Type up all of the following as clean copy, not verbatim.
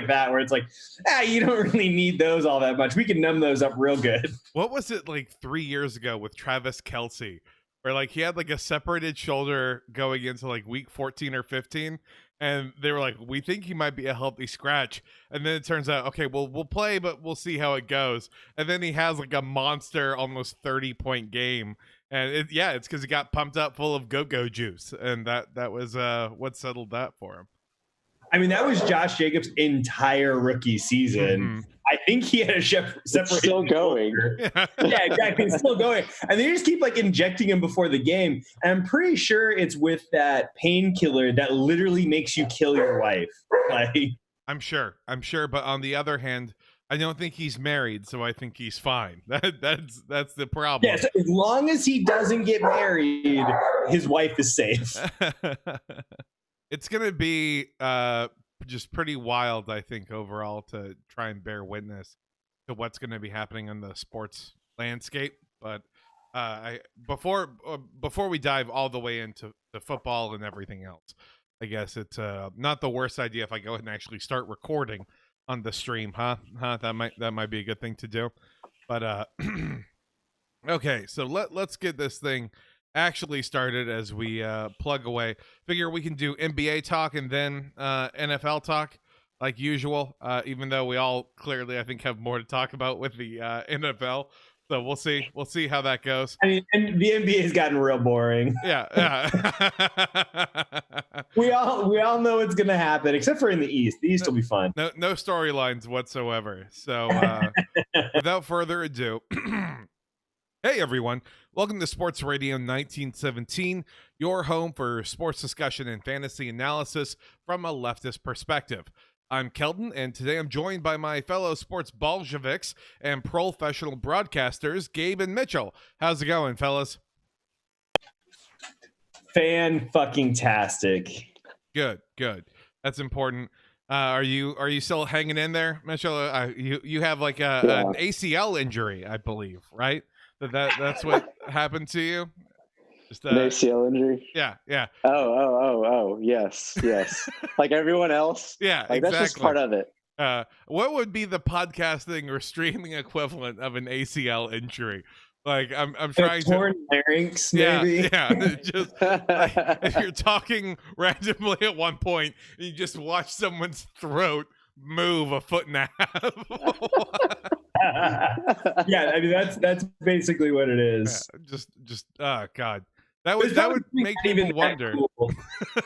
that, where it's like, you don't really need those all that much. We can numb those up real good. What was it like 3 years ago with Travis Kelce, where like he had like a separated shoulder going into like week 14 or 15, and they were like, we think he might be a healthy scratch, and then it turns out, okay, well, we'll play, but we'll see how it goes, and then he has like a monster, almost 30-point game, and it's because he got pumped up full of go-go juice, and that was what settled that for him. I mean, that was Josh Jacobs' entire rookie season. Mm-hmm. I think he had a separate. Still going. Yeah, exactly. It's still going. And they just keep like injecting him before the game. And I'm pretty sure it's with that painkiller that literally makes you kill your wife. Like, I'm sure. But on the other hand, I don't think he's married, so I think he's fine. That's the problem. Yes, as long as he doesn't get married, his wife is safe. It's going to be just pretty wild, I think, overall, to try and bear witness to what's going to be happening in the sports landscape. But before we dive all the way into the football and everything else, I guess it's not the worst idea if I go ahead and actually start recording on the stream, huh? That might be a good thing to do. But okay, so let's get this thing actually started as we plug away. Figure we can do NBA talk and then NFL talk like usual, even though we all clearly, I think, have more to talk about with the NFL. So we'll see how that goes. I mean, and the NBA has gotten real boring. Yeah. we all know it's gonna happen, except for in the East. The East will be fun. No storylines whatsoever. So without further ado, hey everyone, welcome to Sports Radio 1917, your home for sports discussion and fantasy analysis from a leftist perspective. I'm Kelton, and today I'm joined by my fellow sports Bolsheviks and professional broadcasters, Gabe and Mitchell. How's it going, fellas? Fan-fucking-tastic. Good. That's important. Are you still hanging in there, Mitchell? You have like an ACL injury, I believe, right? That's what happened to you? Just an ACL injury? Yeah. Oh, yes. Like everyone else? Yeah, like, exactly. That's just part of it. What would be the podcasting or streaming equivalent of an ACL injury? Like I'm trying to torn larynx, maybe. Yeah. Just like, if you're talking randomly at one point, you just watch someone's throat move a foot and a half. Yeah, I mean that's basically what it is. Yeah, just oh god, that would make people wonder. Cool.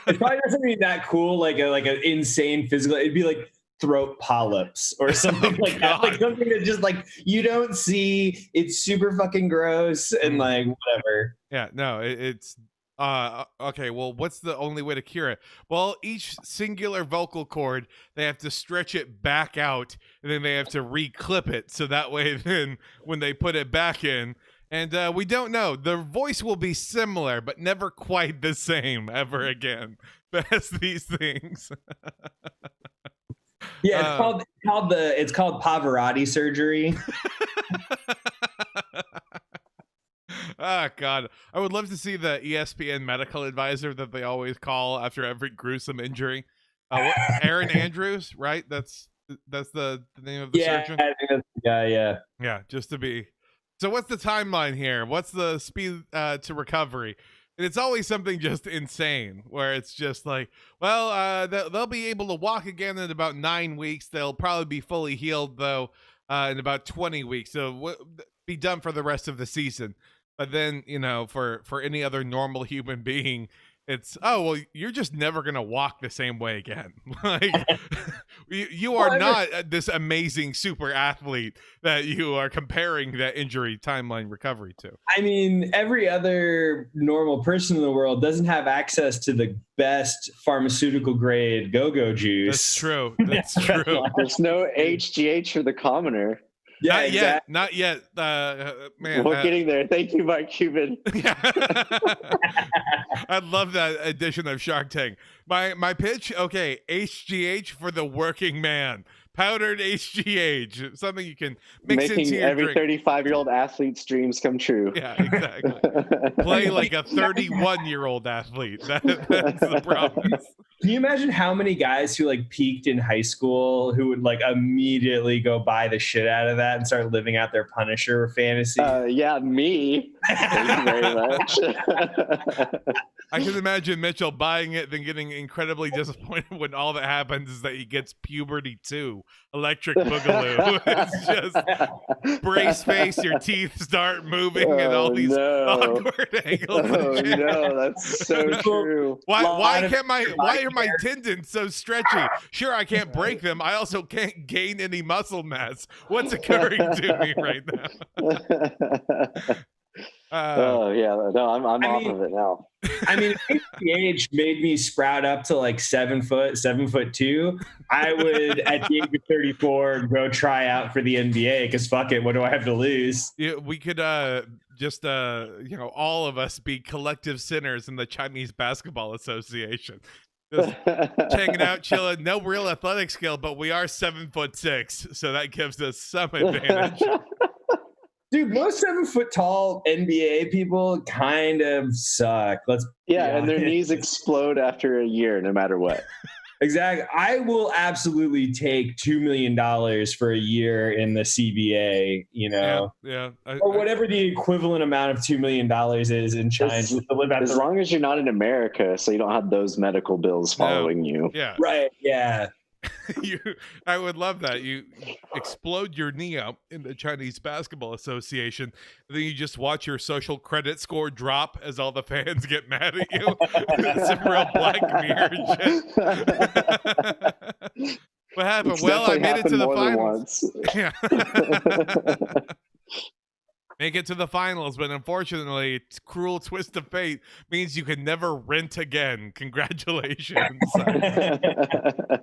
It's probably not something that cool, like an insane physical. It'd be like throat polyps or something like that, like something that just like you don't see. It's super fucking gross and like whatever. Yeah, no, it's. Okay, well, what's the only way to cure it? Well, each singular vocal cord, they have to stretch it back out, and then they have to re-clip it, so that way then when they put it back in, and we don't know, the voice will be similar, but never quite the same ever again. That's these things. Yeah, it's called Pavarotti surgery. Oh, God. I would love to see the ESPN medical advisor that they always call after every gruesome injury. Aaron Andrews, right? That's the name of the surgeon? I think that's the guy, yeah. Yeah, just to be... So what's the timeline here? What's the speed to recovery? And it's always something just insane, where it's just like, well, they'll be able to walk again in about 9 weeks. They'll probably be fully healed, though, in about 20 weeks. So be done for the rest of the season. But then, for any other normal human being, it's, oh, well, you're just never going to walk the same way again. Like, you are not this amazing super athlete that you are comparing that injury timeline recovery to. I mean, every other normal person in the world doesn't have access to the best pharmaceutical grade go-go juice. That's true. That's true. There's no HGH for the commoner. Yeah, not yet. Man, we're getting there. Thank you, Mark Cuban. Yeah. I love that edition of Shark Tank. My pitch, okay, HGH for the working man. powdered HGH, something you can mix into Making your every drink. 35-year-old athlete's dreams come true. Yeah, exactly. Play like a 31-year-old athlete. That's the problem. Can you imagine how many guys who like peaked in high school who would like immediately go buy the shit out of that and start living out their Punisher fantasy? Yeah, me. Thank you very much. I can imagine Mitchell buying it, then getting incredibly disappointed when all that happens is that he gets puberty 2, electric boogaloo. It's just brace face, your teeth start moving, and all these awkward angles. Oh no, that's so true. Why are my tendons so stretchy? Sure, I can't break them. I also can't gain any muscle mass. What's occurring to me right now? Oh yeah, no, I'm off of it now. I mean, if the age made me sprout up to like 7 foot, 7'2", I would at the age of 34 go try out for the NBA because fuck it, what do I have to lose? Yeah, we could just all of us be collective sinners in the Chinese Basketball Association. Just hanging out, chilling, no real athletic skill, but we are 7'6", so that gives us some advantage. Dude, most 7 foot tall NBA people kind of suck. And their knees explode after a year, no matter what. Exactly. I will absolutely take $2 million for a year in the CBA, or whatever the equivalent amount of $2 million is in China. As long as you're not in America, so you don't have those medical bills following you. Yeah. Right. Yeah. I would love that. You explode your knee out in the Chinese Basketball Association, and then you just watch your social credit score drop as all the fans get mad at you. Some real Black Mirror shit. What happened? It's well, I made it to the finals. Yeah. Make it to the finals, but unfortunately, it's cruel twist of fate means you can never rent again. Congratulations.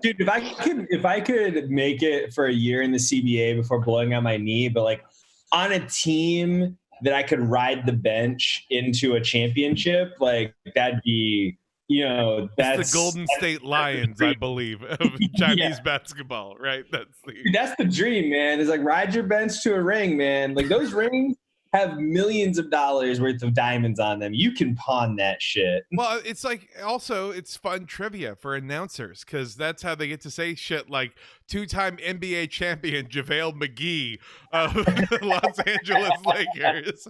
Dude, if I could make it for a year in the CBA before blowing out my knee, but like on a team that I could ride the bench into a championship, like that'd be, that's the Golden State Lions, I believe, of Chinese basketball, right? That's the dream, man. Is like ride your bench to a ring, man. Like those rings have millions of dollars worth of diamonds on them. You can pawn that shit. Well, it's like also it's fun trivia for announcers because that's how they get to say shit like 2-time NBA champion JaVale McGee of the Los Angeles Lakers.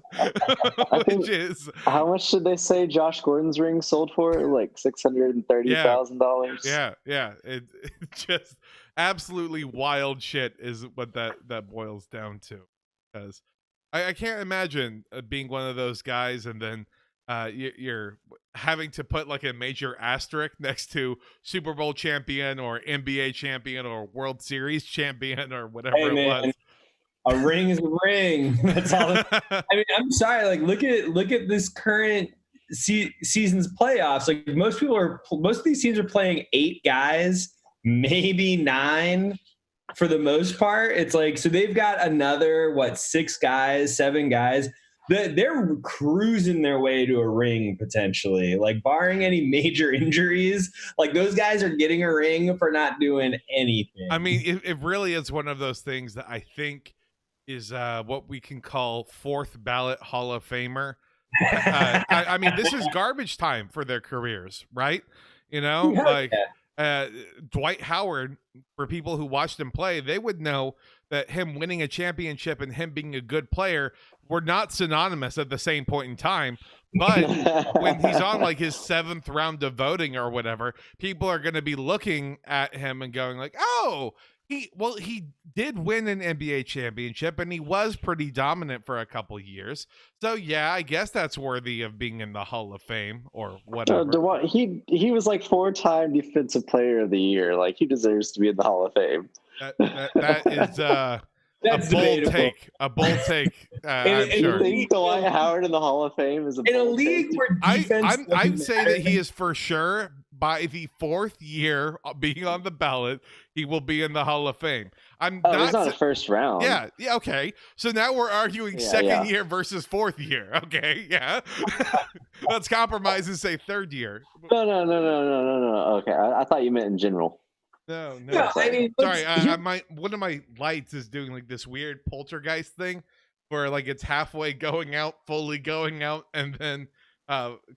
How much did they say Josh Gordon's ring sold for? Like $630,000. Yeah. It just absolutely wild shit is what that boils down to. Because I can't imagine being one of those guys and then you're having to put like a major asterisk next to Super Bowl champion or NBA champion or World Series champion or whatever it was. A ring is a ring. That's all. I mean, I'm sorry. Like, look at this current season's playoffs. Like, most of these teams are playing 8 guys, maybe 9. For the most part, it's like, so they've got another, 6 guys, 7 guys. They're cruising their way to a ring potentially, like barring any major injuries. Like those guys are getting a ring for not doing anything. I mean, it really is one of those things that I think is what we can call 4th ballot Hall of Famer. I mean, this is garbage time for their careers, right? Dwight Howard, for people who watched him play, they would know that him winning a championship and him being a good player were not synonymous at the same point in time. But when he's on like his 7th round of voting or whatever, people are going to be looking at him and going like, oh, he did win an NBA championship and he was pretty dominant for a couple years. So yeah, I guess that's worthy of being in the Hall of Fame or whatever. He was like 4-time Defensive Player of the Year. Like he deserves to be in the Hall of Fame. That is That's a bold take. I'm sure. You think Dwight Howard in the Hall of Fame is in a league where defense I'd say that he is for sure. By the 4th year being on the ballot, he will be in the Hall of Fame. He's not a first round. Yeah, okay. So now we're arguing second year versus 4th year. Okay, yeah. Let's compromise and say 3rd year. No. Okay, I thought you meant in general. No. No, I mean, Sorry, one of my lights is doing like this weird poltergeist thing where like it's halfway going out, fully going out, and then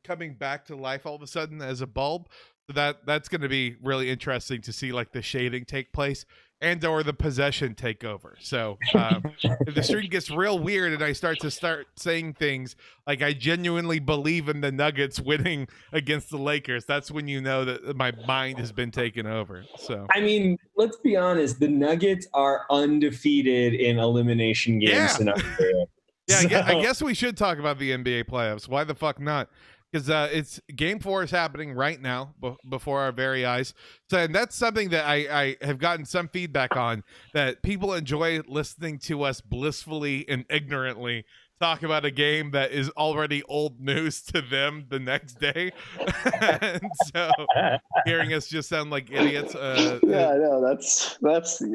coming back to life all of a sudden as a bulb. So that's going to be really interesting to see like the shading take place and or the possession take over. So if the stream gets real weird and I start saying things like I genuinely believe in the Nuggets winning against the Lakers, that's when you know that my mind has been taken over. So I mean, let's be honest, the Nuggets are undefeated in elimination game scenario. Yeah, I guess we should talk about the NBA playoffs. Why the fuck not? Because it's Game 4 is happening right now before our very eyes. So, and that's something that I have gotten some feedback on, that people enjoy listening to us blissfully and ignorantly talk about a game that is already old news to them the next day. And so hearing us just sound like idiots. No, that's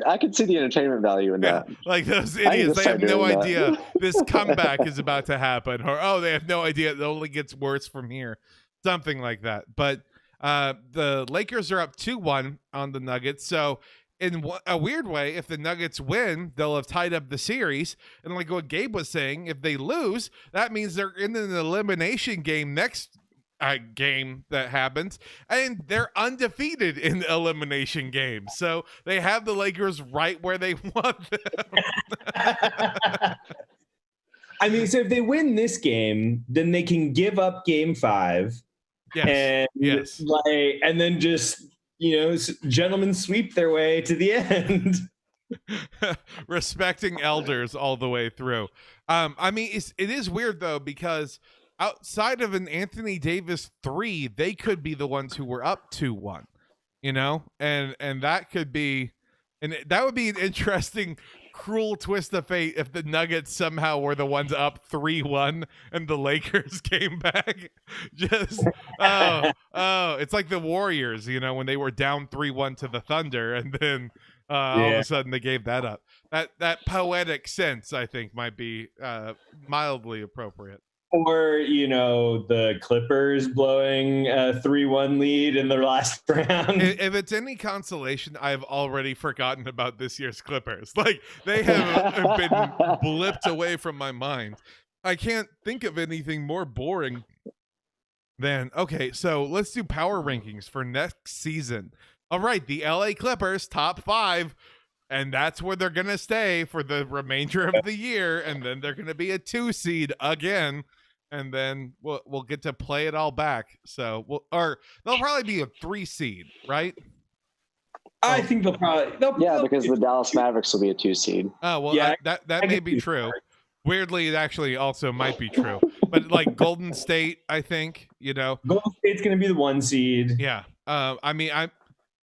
I can see the entertainment value in that. Like those idiots, they have no idea this comeback is about to happen, or they have no idea it only gets worse from here. Something like that. But the Lakers are up 2-1 on the Nuggets. So in a weird way, if the Nuggets win, they'll have tied up the series. And like what Gabe was saying, if they lose, that means they're in an elimination game next game that happens, and they're undefeated in elimination games. So they have the Lakers right where they want them. I mean, so if they win this game, then they can give up game 5. And then just, gentlemen sweep their way to the end. Respecting elders all the way through. I mean, it is weird though, because outside of an Anthony Davis 3, they could be the ones who were up 2-1, and that could be, and that would be an interesting, cruel twist of fate if the Nuggets somehow were the ones up 3-1 and the Lakers came back. Just it's like the Warriors, when they were down 3-1 to the Thunder, and then all of a sudden they gave that up. That poetic sense, I think, might be mildly appropriate. Or, the Clippers blowing a 3-1 lead in their last round. If it's any consolation, I've already forgotten about this year's Clippers. Like, they have been blipped away from my mind. I can't think of anything more boring than, okay, so let's do power rankings for next season. All right, the LA Clippers, top 5. And that's where they're going to stay for the remainder of the year. And then they're going to be a 2 seed again. And then we'll get to play it all back. So they'll probably be a 3 seed, right? I think they'll because the Dallas Mavericks will be a 2 seed. Oh, well, yeah, that may be true. Weirdly, it actually also might be true. But like Golden State, I think, Golden State's going to be the 1 seed. Yeah. I mean,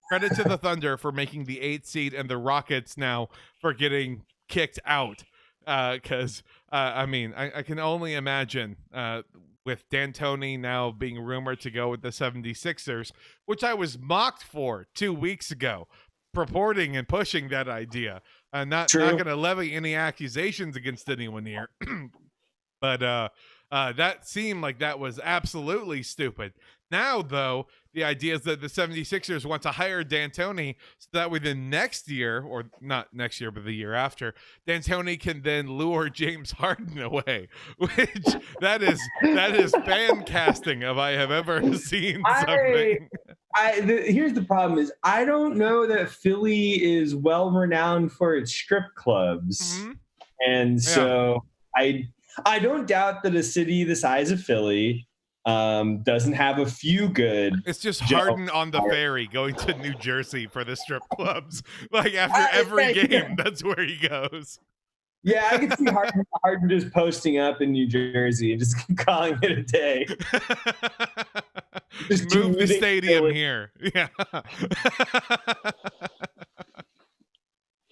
credit to the Thunder for making the 8 seed, and the Rockets now for getting kicked out. Because I can only imagine with D'Antoni now being rumored to go with the 76ers, which I was mocked for 2 weeks ago, purporting and pushing that idea. Not going to levy any accusations against anyone here. But that seemed like that was absolutely stupid. Now, though, the idea is that the 76ers want to hire D'Antoni so that way the next year, or not next year, but the year after, D'Antoni can then lure James Harden away, which that is fan casting if I have ever seen something. Here's the problem is I don't know that Philly is well renowned for its strip clubs. Mm-hmm. And so I don't doubt that a city the size of Philly doesn't have a few good. It's just Harden on the ferry going to New Jersey for the strip clubs. Like after every game, that's where he goes. Yeah, I can see Harden just posting up in New Jersey and just calling it a day. Just move the stadium here. Yeah.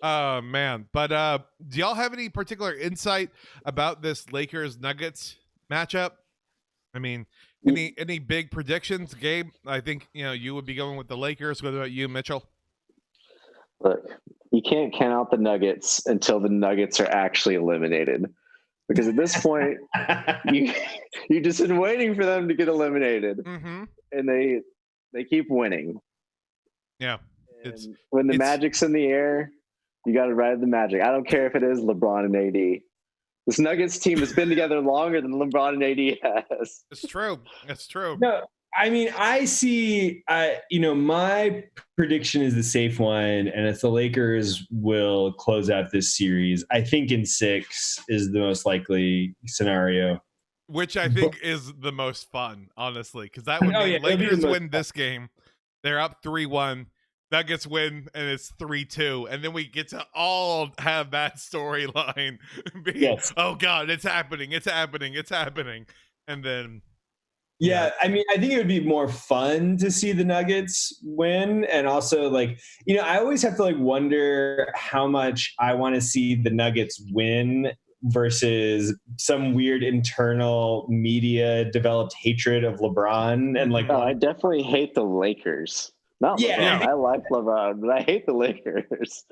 Oh man, but do y'all have any particular insight about this Lakers Nuggets matchup? I mean, any big predictions, Gabe? I think you would be going with the Lakers. What about you, Mitchell? Look, you can't count out the Nuggets until the Nuggets are actually eliminated, because at this point, you just been waiting for them to get eliminated, and they keep winning. Yeah. And when the magic's in the air, you got to ride the magic. I don't care if it is LeBron and AD. This Nuggets team has been together longer than LeBron and AD has. It's true. It's true. No, I mean, I see, my prediction is the safe one, and if the Lakers will close out this series, I think in 6 is the most likely scenario. Which I think is the most fun, honestly, because that would mean Lakers win this game. They're up 3-1. Nuggets win, and it's 3-2. And then we get to all have that storyline. Oh, God, it's happening. It's happening. It's happening. And then... Yeah, I mean, I think it would be more fun to see the Nuggets win. And also, I always have to, wonder how much I want to see the Nuggets win versus some weird internal media developed hatred of LeBron. And, I definitely hate the Lakers. Not LeBron. I like LeBron, but I hate the Lakers.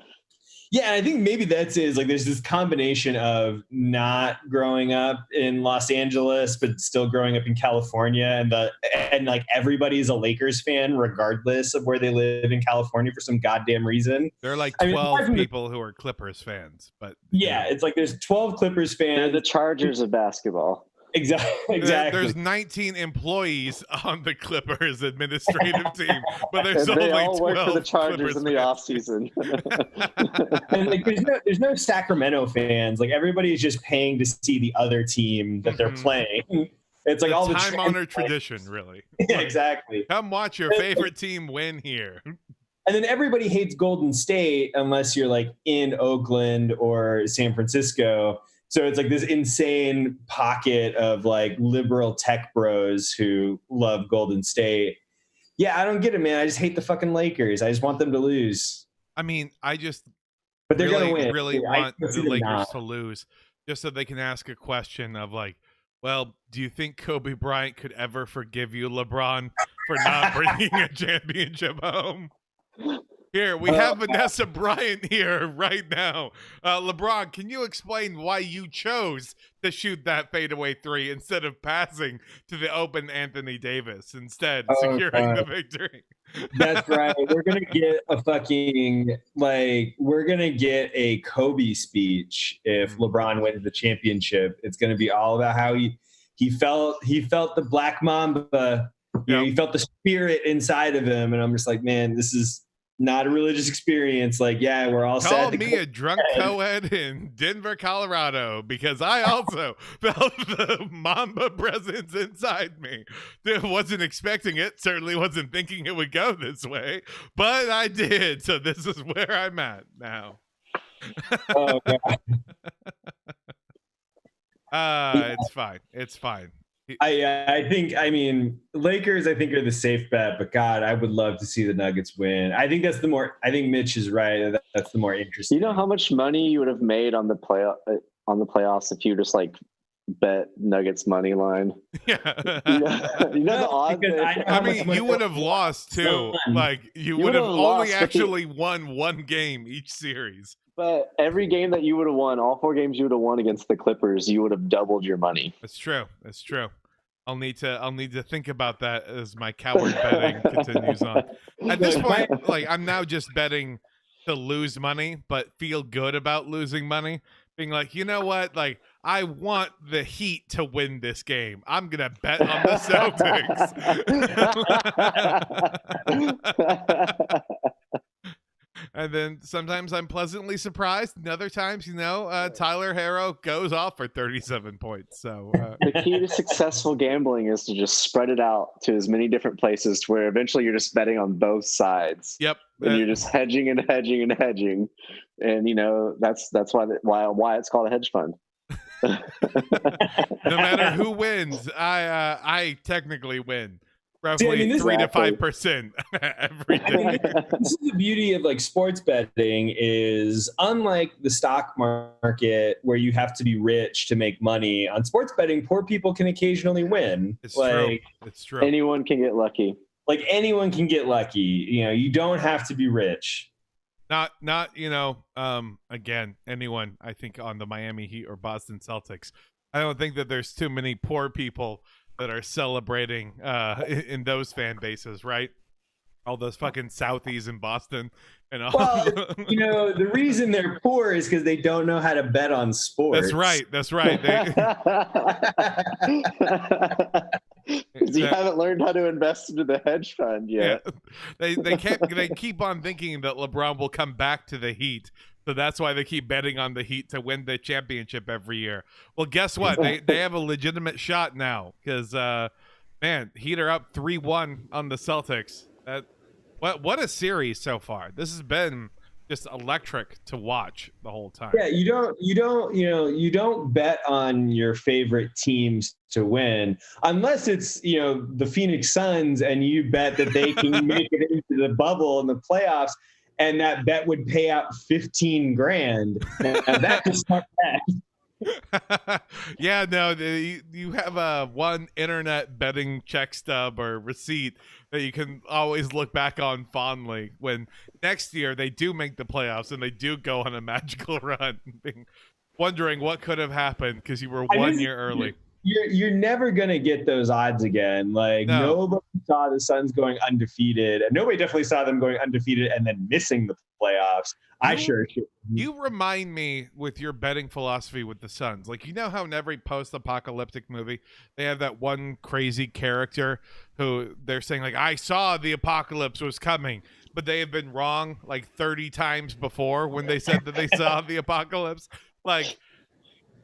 Yeah, and I think maybe that's it. There's this combination of not growing up in Los Angeles, but still growing up in California, and everybody's a Lakers fan regardless of where they live in California for some goddamn reason. There are 12 people who are Clippers fans, but it's there's 12 Clippers fans. They're the Chargers of basketball. Exactly. There's 19 employees on the Clippers administrative team, but there's and only 12 all work for the Chargers Clippers in the offseason. And there's no Sacramento fans. Everybody's just paying to see the other team that they're playing. It's all the time-honored tradition, really. Yeah, exactly. Come watch your favorite team win here. And then everybody hates Golden State unless you're in Oakland or San Francisco. So it's this insane pocket of liberal tech bros who love Golden State. Yeah, I don't get it, man. I just hate the fucking Lakers. I just want them to lose. I mean, but they're gonna win. Really want the Lakers to lose, just so they can ask a question of well, do you think Kobe Bryant could ever forgive you, LeBron, for not bringing a championship home? Here, we have Vanessa Bryant here right now. LeBron, can you explain why you chose to shoot that fadeaway 3 instead of passing to the open Anthony Davis, securing the victory? That's right. We're going to get a fucking, we're going to get a Kobe speech if LeBron wins the championship. It's going to be all about how he felt the Black Mamba. He felt the spirit inside of him. And I'm just man, this is not a religious experience. We're all Call me a drunk co-ed in Denver, Colorado, because I also felt the Mamba presence inside me. Wasn't expecting it. Certainly wasn't thinking it would go this way, but I did. So this is where I'm at now. Oh, God. It's fine. It's fine. I think Lakers are the safe bet, but God, I would love to see the Nuggets win. I think Mitch is right. That's the more interesting. You know how much money you would have made on the playoffs if you just bet Nuggets money line? Yeah. The odds. You would have lost too. You would have only actually won one game each series. But every game that you would have won, all 4 games you would have won against the Clippers, you would have doubled your money. That's true. That's true. I'll need to think about that as my coward betting continues on. At this point, I'm now just betting to lose money, but feel good about losing money. Being you know what? I want the Heat to win this game. I'm gonna bet on the Celtics. And then sometimes I'm pleasantly surprised, and other times, Tyler Herro goes off for 37 points. So the key to successful gambling is to just spread it out to as many different places to where eventually you're just betting on both sides. Yep. And you're just hedging and hedging and hedging. And that's why it's called a hedge fund. No matter who wins, I technically win. Roughly 3 to 5% every day. This is the beauty of sports betting is unlike the stock market where you have to be rich to make money. On sports betting, poor people can occasionally win. It's true. It's true. Anyone can get lucky. Anyone can get lucky. You don't have to be rich. Not again, anyone, I think, on the Miami Heat or Boston Celtics. I don't think that there's too many poor people that are celebrating in those fan bases, right? all those fucking Southies in Boston and all. Well, the reason they're poor is because they don't know how to bet on sports. That's right. You haven't learned how to invest into the hedge fund yet. Yeah. They keep on thinking that LeBron will come back to the Heat. So that's why they keep betting on the Heat to win the championship every year. Well, guess what? They have a legitimate shot now because, man, Heat are up 3-1 on the Celtics. What a series so far. This has been just electric to watch the whole time. Yeah, you don't bet on your favorite teams to win unless it's the Phoenix Suns and you bet that they can make it into the bubble in the playoffs, and that bet would pay out 15 grand. That's not bad. Yeah, no, you have one internet betting check stub or receipt that you can always look back on fondly when next year they do make the playoffs and they do go on a magical run, wondering what could have happened because you were 1 year early. You're never gonna get those odds again. Like nobody saw the Suns going undefeated, and nobody definitely saw them going undefeated and then missing the playoffs. I sure should. You remind me with your betting philosophy with the Suns. Like, how in every post-apocalyptic movie they have that one crazy character who they're saying like, I saw the apocalypse was coming, but they have been wrong like 30 times before when they said that they saw the apocalypse. Like,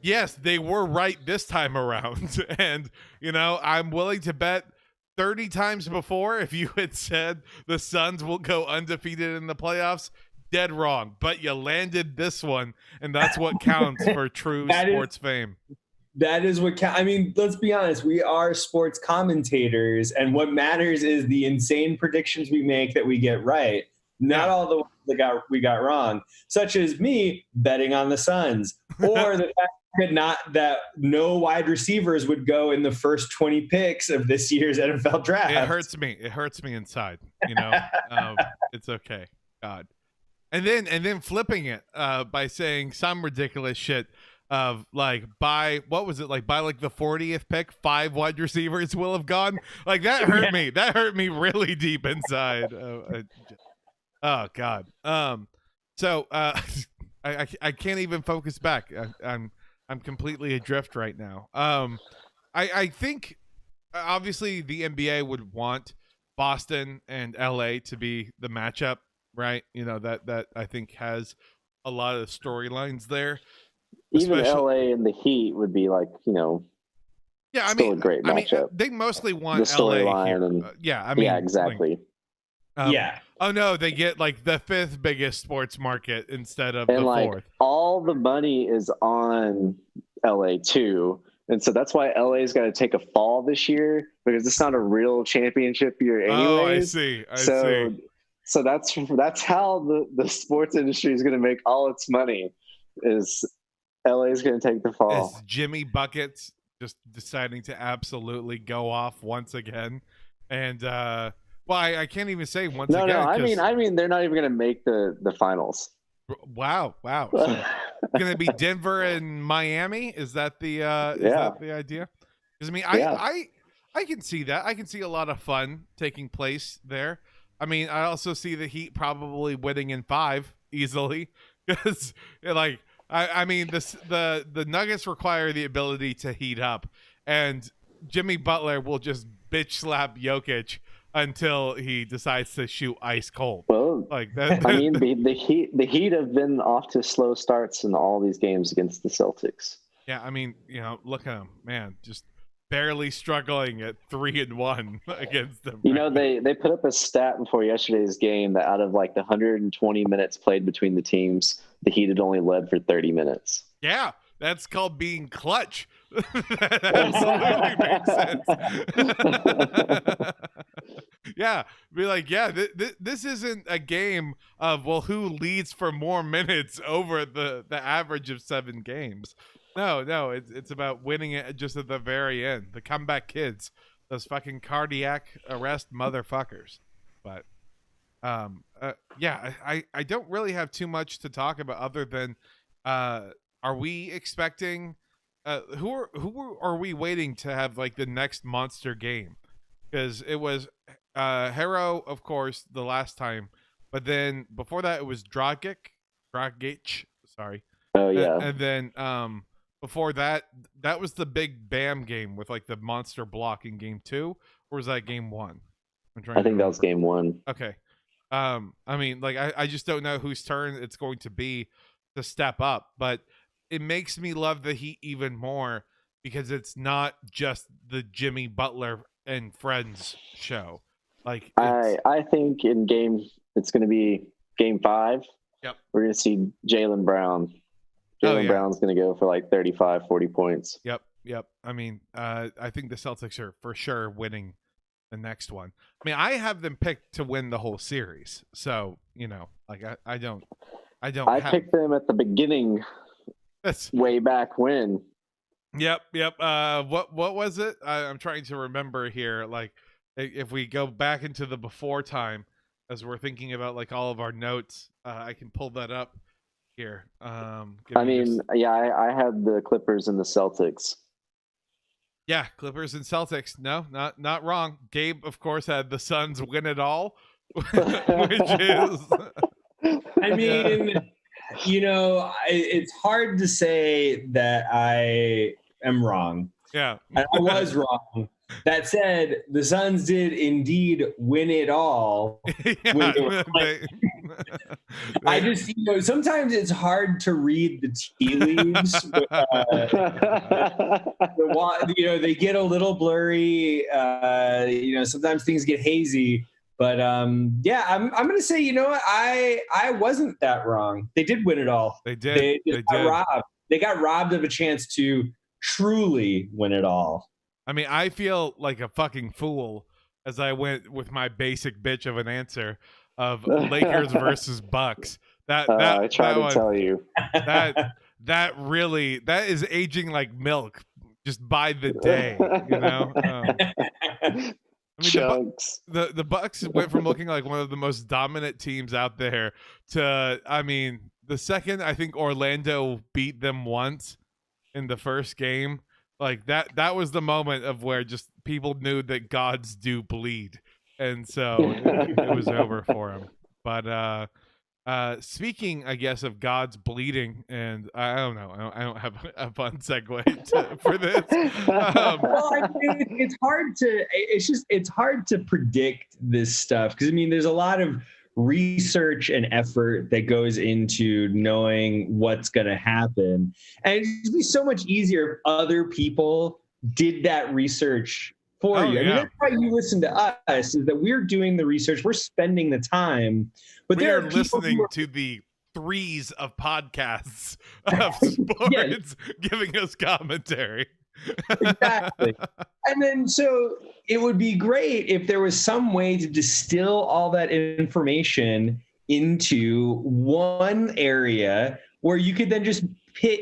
yes, they were right this time around. And, I'm willing to bet 30 times before if you had said the Suns will go undefeated in the playoffs, dead wrong. But you landed this one, and that's what counts for true sports fame. That is what counts. I mean, let's be honest. We are sports commentators, and what matters is the insane predictions we make that we get right. Not all the ones that we got wrong, such as me betting on the Suns, or the fact that no wide receivers would go in the first 20 picks of this year's NFL draft. It hurts me. It hurts me inside. It's okay. God. And then flipping it by saying some ridiculous shit of like by the 40th pick, 5 wide receivers will have gone. Like that hurt me. That hurt me really deep inside. Oh God. So I can't even focus back. I'm completely adrift right now. I think obviously the NBA would want Boston and LA to be the matchup, right? That I think has a lot of storylines there. Even LA and the Heat would be like, yeah, still a great matchup. They mostly want the LA here. And, yeah, exactly. Oh no, they get like the 5th biggest sports market instead of and the like 4th. All the money is on LA too. And so that's why LA's got to take a fall this year because it's not a real championship year anyways. Oh, I see. I see. So that's how the sports industry is going to make all its money is LA's going to take the fall. Is Jimmy Buckets just deciding to absolutely go off once again. And I can't even say once again. No, I mean they're not even going to make the finals. Wow. So going to be Denver and Miami? Is that the that the idea? Because I can see that. I can see a lot of fun taking place there. I mean, I also see the Heat probably winning in 5 easily because I mean the Nuggets require the ability to heat up, and Jimmy Butler will just bitch slap Jokic until he decides to shoot ice cold. Well, like that. I mean, the Heat have been off to slow starts in all these games against the Celtics. Yeah, I mean, look at them, man, just barely struggling at 3-1 against them. They put up a stat before yesterday's game that out of like the 120 minutes played between the teams, the Heat had only led for 30 minutes. Yeah, that's called being clutch. That absolutely makes sense. Yeah, be like, this isn't a game of who leads for more minutes over the average of 7 games. No, it's about winning it just at the very end. The comeback kids, those fucking cardiac arrest motherfuckers. But I don't really have too much to talk about other than are we expecting who are we waiting to have like the next monster game? Because it was Harrow, of course, the last time, but then before that it was Dragic, sorry. Oh yeah, And then before that, that was the big Bam game with like the monster block in game 2, or was that game 1? I think that was game 1. Okay. I mean, like I just don't know whose turn it's going to be to step up, but it makes me love the Heat even more because it's not just the Jimmy Butler and friends show. Like I think it's going to be game 5. Yep. We're going to see Jaylen Brown. Brown's going to go for like 35, 40 points. Yep. I mean, I think the Celtics are for sure winning the next one. I mean, I have them picked to win the whole series. So, like I don't. I picked them at the beginning. That's way back when. Yep. What was it? I'm trying to remember here. Like, if we go back into the before time, as we're thinking about like all of our notes, I can pull that up here. I had the Clippers and the Celtics. Yeah, Clippers and Celtics. No, not wrong. Gabe, of course, had the Suns win it all, which is. I mean, it's hard to say that I am wrong. Yeah, I was wrong. That said, the Suns did indeed win it all. I just, sometimes it's hard to read the tea leaves. They get a little blurry. Sometimes things get hazy. But I'm going to say, I wasn't that wrong. They did win it all. They did. They got robbed. They got robbed of a chance to truly win it all. I mean, I feel like a fucking fool as I went with my basic bitch of an answer of Lakers versus Bucks. I tried to tell you that is aging like milk, just by the day. Chunks. The Bucks went from looking like one of the most dominant teams out there to, I mean, the second I think Orlando beat them once in the first game. Like that was the moment of where just people knew that gods do bleed. And so it was over for him. But speaking, I guess, of gods bleeding, and I don't know, I don't have a fun segue for this. Well, I mean, it's hard to predict this stuff because, I mean, there's a lot of research and effort that goes into knowing what's going to happen. And it'd be so much easier if other people did that research for you. I mean, that's why you listen to us, is that we're doing the research. We're spending the time. But we are listening to the threes of podcasts of sports giving us commentary. Exactly. And then so it would be great if there was some way to distill all that information into one area where you could then just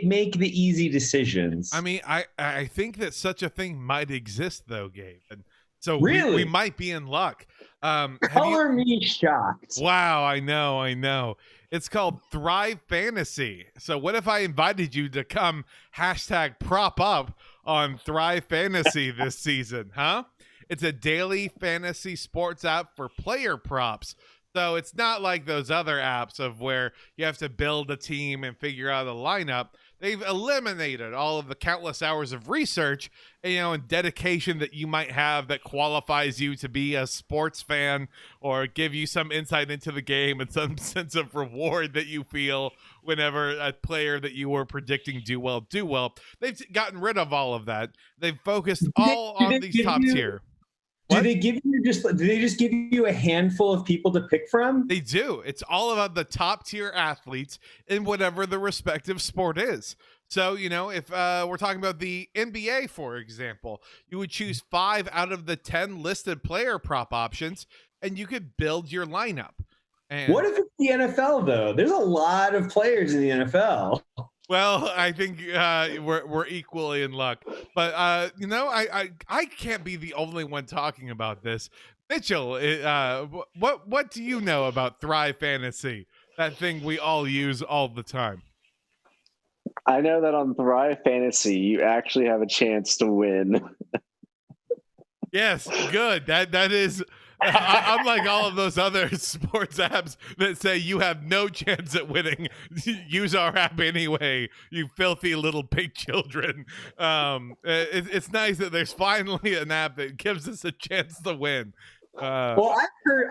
make the easy decisions. I mean, I think that such a thing might exist though, Gabe. And so really? we might be in luck. Color me shocked. Wow, I know. It's called Thrive Fantasy. So what if I invited you to come #prop up on Thrive Fantasy this season, huh? It's a daily fantasy sports app for player props. So it's not like those other apps of where you have to build a team and figure out a lineup. They've eliminated all of the countless hours of research, and dedication that you might have that qualifies you to be a sports fan or give you some insight into the game and some sense of reward that you feel whenever a player that you were predicting do well. They've gotten rid of all of that. They've focused all on these top tier. Do they just give you a handful of people to pick from? They do. It's all about the top tier athletes in whatever the respective sport is. So, if we're talking about the NBA, for example, you would choose 5 out of the 10 listed player prop options, and you could build your lineup. And what if it's the NFL, though? There's a lot of players in the NFL. Well, I think we're equally in luck, but I can't be the only one talking about this. Mitchell, what do you know about Thrive Fantasy? That thing we all use all the time. I know that on Thrive Fantasy, you actually have a chance to win. Yes, good. That is Unlike all of those other sports apps that say you have no chance at winning, use our app anyway, you filthy little pig children. It's nice that there's finally an app that gives us a chance to win. Well,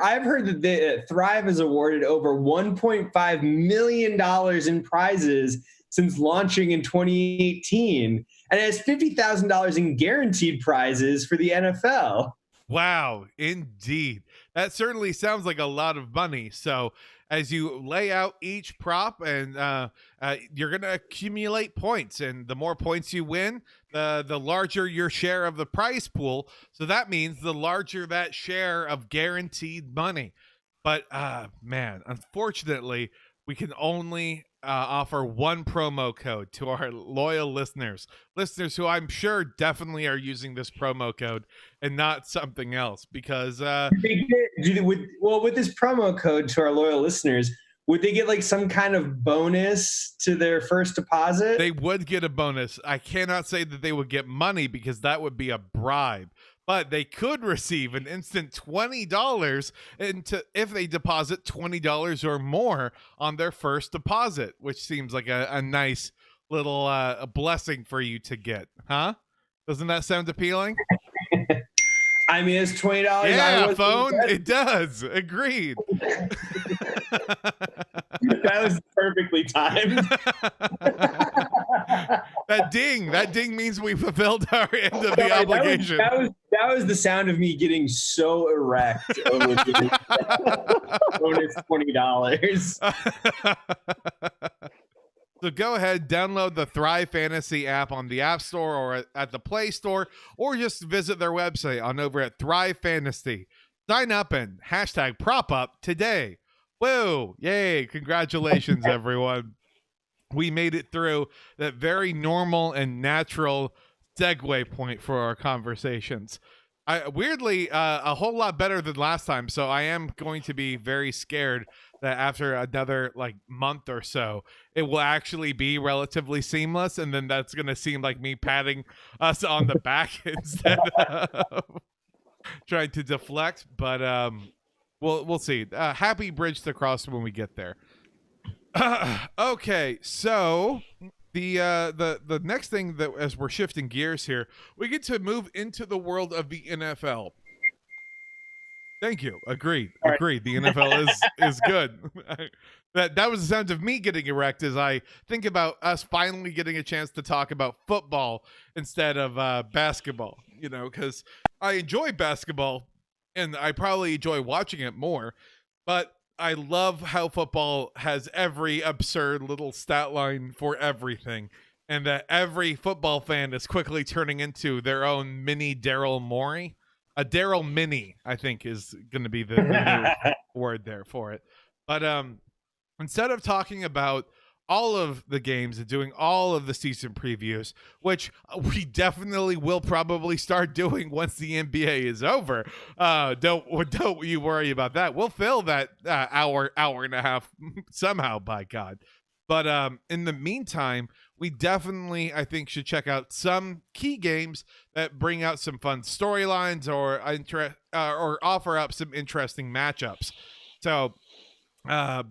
I've heard that Thrive has awarded over $1.5 million in prizes since launching in 2018, and it has $50,000 in guaranteed prizes for the NFL. Wow, indeed. That certainly sounds like a lot of money. So as you lay out each prop, and you're going to accumulate points, and the more points you win, the larger your share of the prize pool. So that means the larger that share of guaranteed money. But man, unfortunately, we can only offer one promo code to our loyal listeners who I'm sure definitely are using this promo code and not something else, because with this promo code to our loyal listeners, would they get like some kind of bonus to their first deposit? They would get a bonus. I cannot say that they would get money because that would be a bribe, but they could receive an instant $20 if they deposit $20 or more on their first deposit, which seems like a nice little a blessing for you to get, huh? Doesn't that sound appealing? I mean, it's $20. Yeah, phone. It does. Agreed. That was perfectly timed. That ding means we fulfilled our end of the obligation. That was the sound of me getting so erect over bonus $20. So go ahead, download the Thrive Fantasy app on the App Store or at the Play Store, or just visit their website on over at Thrive Fantasy. Sign up and hashtag prop up today. Whoa, yay, congratulations, everyone. We made it through that very normal and natural segue point for our conversations. Weirdly, a whole lot better than last time, so I am going to be very scared that after another month or so, it will actually be relatively seamless, and then that's going to seem like me patting us on the back instead of trying to deflect. But we'll see. Happy bridge to cross when we get there. Okay, so the next thing that, as we're shifting gears here, we get to move into the world of the NFL. Thank you. Agreed. The NFL is good. That was the sound of me getting erect as I think about us finally getting a chance to talk about football instead of basketball. You know, because I enjoy basketball and I probably enjoy watching it more, but I love how football has every absurd little stat line for everything, and that every football fan is quickly turning into their own mini Daryl Morey. A Daryl Mini, I think, is going to be the new word there for it. But instead of talking about all of the games and doing all of the season previews, which we definitely will probably start doing once the NBA is over, don't you worry about that. We'll fill that hour and a half somehow, by God. But in the meantime, we definitely, I think, should check out some key games that bring out some fun storylines or offer up some interesting matchups. So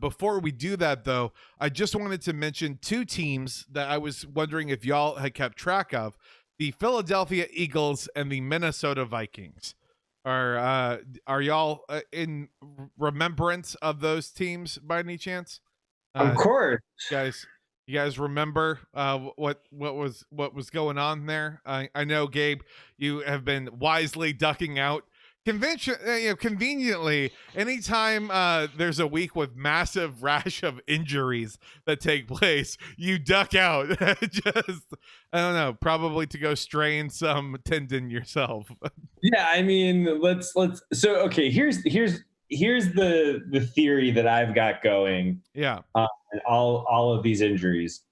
before we do that, though, I just wanted to mention two teams that I was wondering if y'all had kept track of: the Philadelphia Eagles and the Minnesota Vikings. Are y'all in remembrance of those teams by any chance? Of course, you guys remember what was going on there? I know, Gabe, you have been wisely ducking out. Conveniently, anytime there's a week with massive rash of injuries that take place, you duck out. Just, I don't know, probably to go strain some tendon yourself. Yeah, I mean, let's. So okay, here's the theory that I've got going. Yeah. And all of these injuries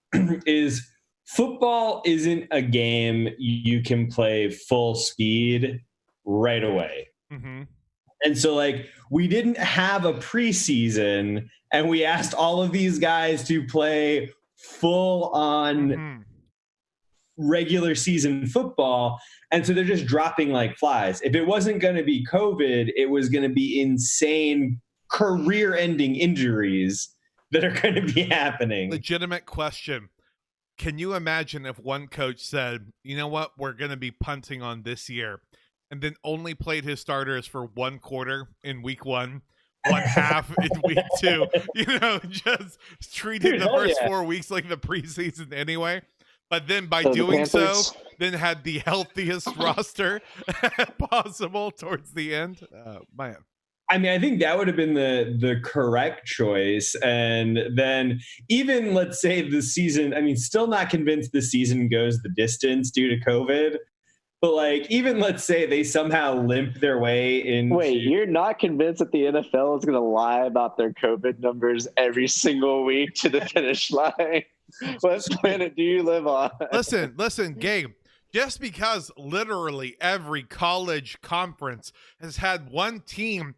is football isn't a game you can play full speed right away. Mm-hmm. And so we didn't have a preseason and we asked all of these guys to play full on regular season football. And so they're just dropping like flies. If it wasn't going to be COVID, it was going to be insane career-ending injuries that are going to be happening. Legitimate question. Can you imagine if one coach said, you know what, we're going to be punting on this year, and then only played his starters for one quarter in week 1, one half in week 2, just treated the first 4 weeks like the preseason anyway. But then by doing so, then had the healthiest roster possible towards the end. Man. I mean, I think that would have been the correct choice. And then even, let's say, the season, I mean, still not convinced the season goes the distance due to COVID. But like, even let's say they somehow limp their way in. Wait, you're not convinced that the NFL is going to lie about their COVID numbers every single week to the finish line? What planet do you live on? Listen, Gabe. Just because literally every college conference has had one team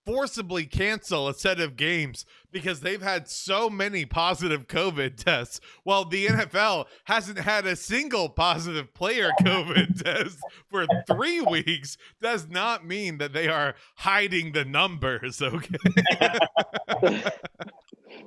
forcibly cancel a set of games because they've had so many positive COVID tests, while the NFL hasn't had a single positive player COVID test for 3 weeks, does not mean that they are hiding the numbers, okay?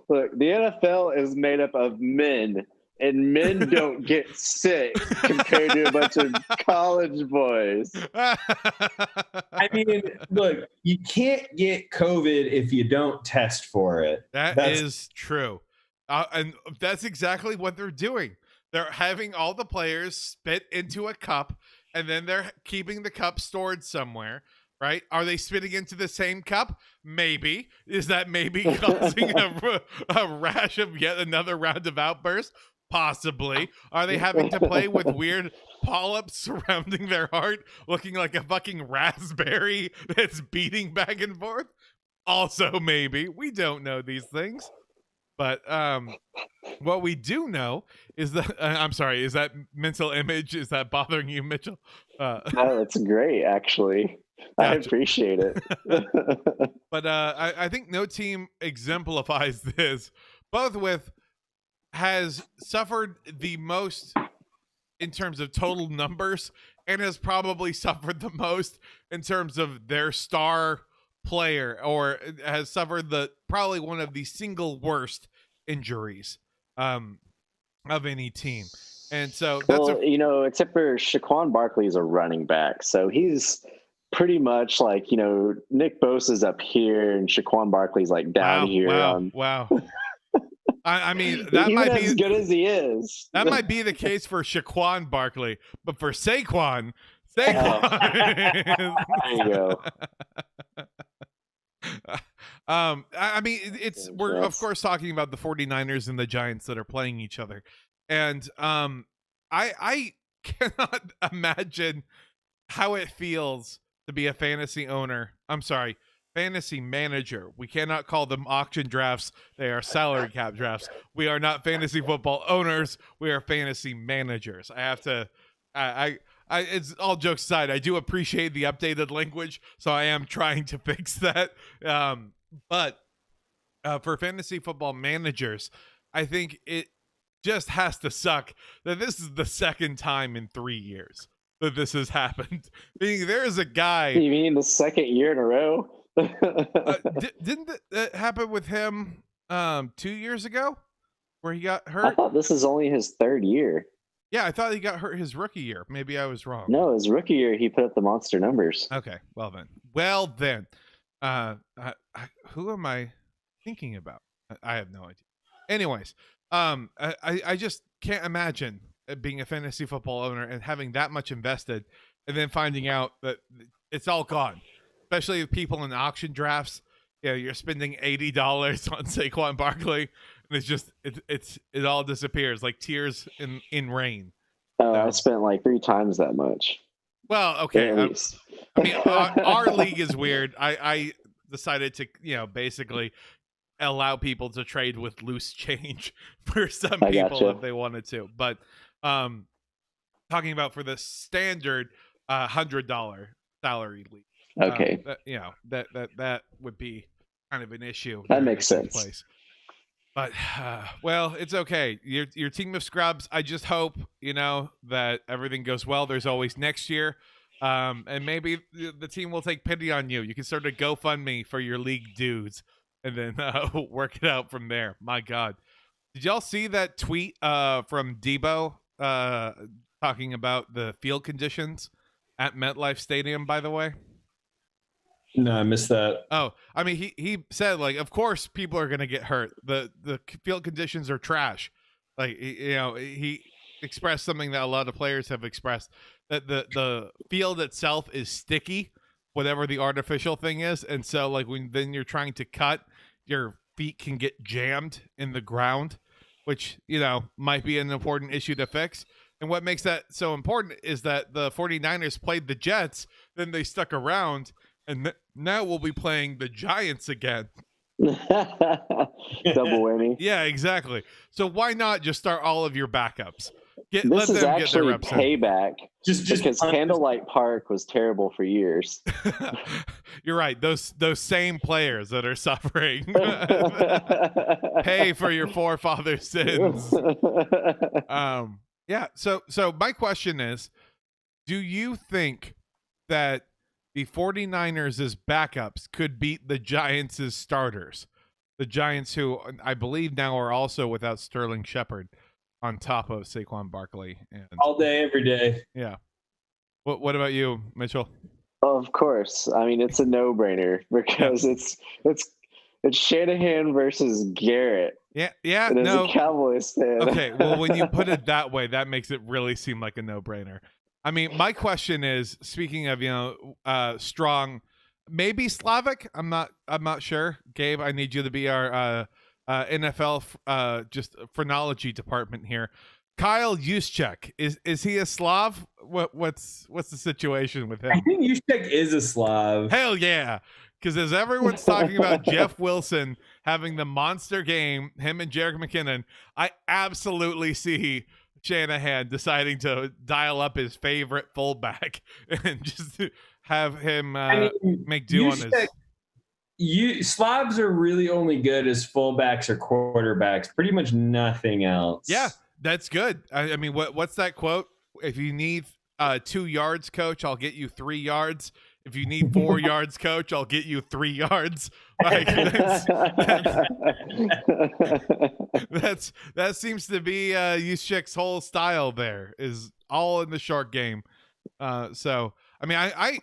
Look, the NFL is made up of men, and men don't get sick compared to a bunch of college boys. I mean, look, you can't get COVID if you don't test for it. That's true. And that's exactly what they're doing. They're having all the players spit into a cup, and then they're keeping the cup stored somewhere. Right? Are they spitting into the same cup? Maybe. Is that maybe causing a rash of yet another round of outbursts? Possibly. Are they having to play with weird polyps surrounding their heart, looking like a fucking raspberry that's beating back and forth? Also, maybe. We don't know these things. But what we do know is that, I'm sorry, is that mental image? Is that bothering you, Mitchell? No, that's great, actually. Gotcha. I appreciate it. But I think no team exemplifies this, both with has suffered the most in terms of total numbers and has probably suffered the most in terms of their star player, or has suffered probably one of the single worst injuries of any team. And so that's except for Shaquan Barkley is a running back, so he's pretty much like, Nick Bosa's up here and Shaquan Barkley's like down here. Wow. I mean, that might be as good as he is. That might be the case for Shaquan Barkley, but for Saquon. There you go. I mean, we're of course talking about the 49ers and the Giants that are playing each other. And I cannot imagine how it feels to be a fantasy manager. We cannot call them auction drafts. They are salary cap drafts. We are not fantasy football owners. We are fantasy managers. I have to, it's all jokes aside. I do appreciate the updated language, so I am trying to fix that. But for fantasy football managers, I think it just has to suck that this is the second time in 3 years that this has happened. Meaning there is a guy. You mean the second year in a row? Didn't that happen with him 2 years ago where he got hurt? I thought this is only his third year. Yeah, I thought he got hurt his rookie year. Maybe I was wrong. No, his rookie year he put up the monster numbers. Okay, well then. Who am I thinking about? I have no idea. Anyways, I just can't imagine being a fantasy football owner and having that much invested and then finding out that it's all gone. Especially with people in auction drafts, you're spending $80 on Saquon Barkley, and it's just it all disappears like tears in rain. Oh, I spent like 3 times that much. Well, okay. I mean, our league is weird. I decided to basically allow people to trade with loose change for some people if they wanted to. But talking about for the standard $100 salary league. Okay. That would be kind of an issue. That makes sense. Place. But well, it's okay. Your team of scrubs. I just hope that everything goes well. There's always next year, and maybe the team will take pity on you. You can start a GoFundMe for your league dues, and then work it out from there. My God, did y'all see that tweet from Debo talking about the field conditions at MetLife Stadium? By the way. No, I missed that. Oh, I mean, he said, like, of course people are going to get hurt. The field conditions are trash. Like, he expressed something that a lot of players have expressed, that the field itself is sticky, whatever the artificial thing is. And so, like, then you're trying to cut, your feet can get jammed in the ground, which, might be an important issue to fix. And what makes that so important is that the 49ers played the Jets, then they stuck around, and now we'll be playing the Giants again. Double whammy. Yeah, exactly. So why not just start all of your backups? This is actually payback. Just because Candlelight Park was terrible for years. You're right. Those same players that are suffering pay for your forefathers' sins. Yeah. So my question is, do you think that the 49ers' backups could beat the Giants' starters? The Giants, who I believe now are also without Sterling Shepard, on top of Saquon Barkley. And all day, every day. Yeah. What about you, Mitchell? Of course. I mean, it's a no-brainer because it's Shanahan versus Garrett. Yeah. And no. as a Cowboys fan. Okay. Well, when you put it that way, that makes it really seem like a no-brainer. I mean, my question is, speaking of, strong, maybe Slavic. I'm not sure. Gabe, I need you to be our NFL just phrenology department here. Kyle Juszczyk, is he a Slav? What's the situation with him? I think Juszczyk is a Slav. Hell yeah. Because as everyone's talking about Jeff Wilson having the monster game, him and Jerick McKinnon, I absolutely see Shanahan deciding to dial up his favorite fullback and just have him make do on his. Slavs are really only good as fullbacks or quarterbacks. Pretty much nothing else. Yeah, that's good. I mean, what's that quote? If you need 2 yards, coach, I'll get you 3 yards. If you need 4 yards, coach, I'll get you 3 yards. Like that seems to be Juszczyk's whole style. There is all in the short game. So I mean, I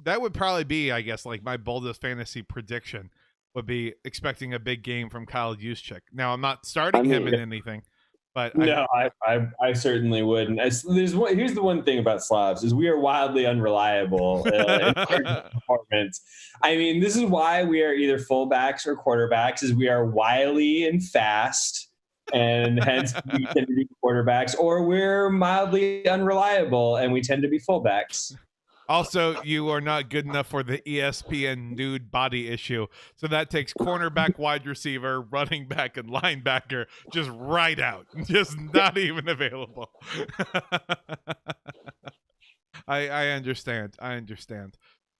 that would probably be, I guess, like my boldest fantasy prediction would be expecting a big game from Kyle Juszczyk. Now, I'm not starting him in anything, but no, I certainly wouldn't. Here's the one thing about Slavs is we are wildly unreliable in our performance. I mean, this is why we are either fullbacks or quarterbacks, is we are wily and fast, and hence we tend to be quarterbacks, or we're mildly unreliable and we tend to be fullbacks. Also, you are not good enough for the ESPN nude body issue. So that takes cornerback, wide receiver, running back, and linebacker just right out. Just not even available. I understand.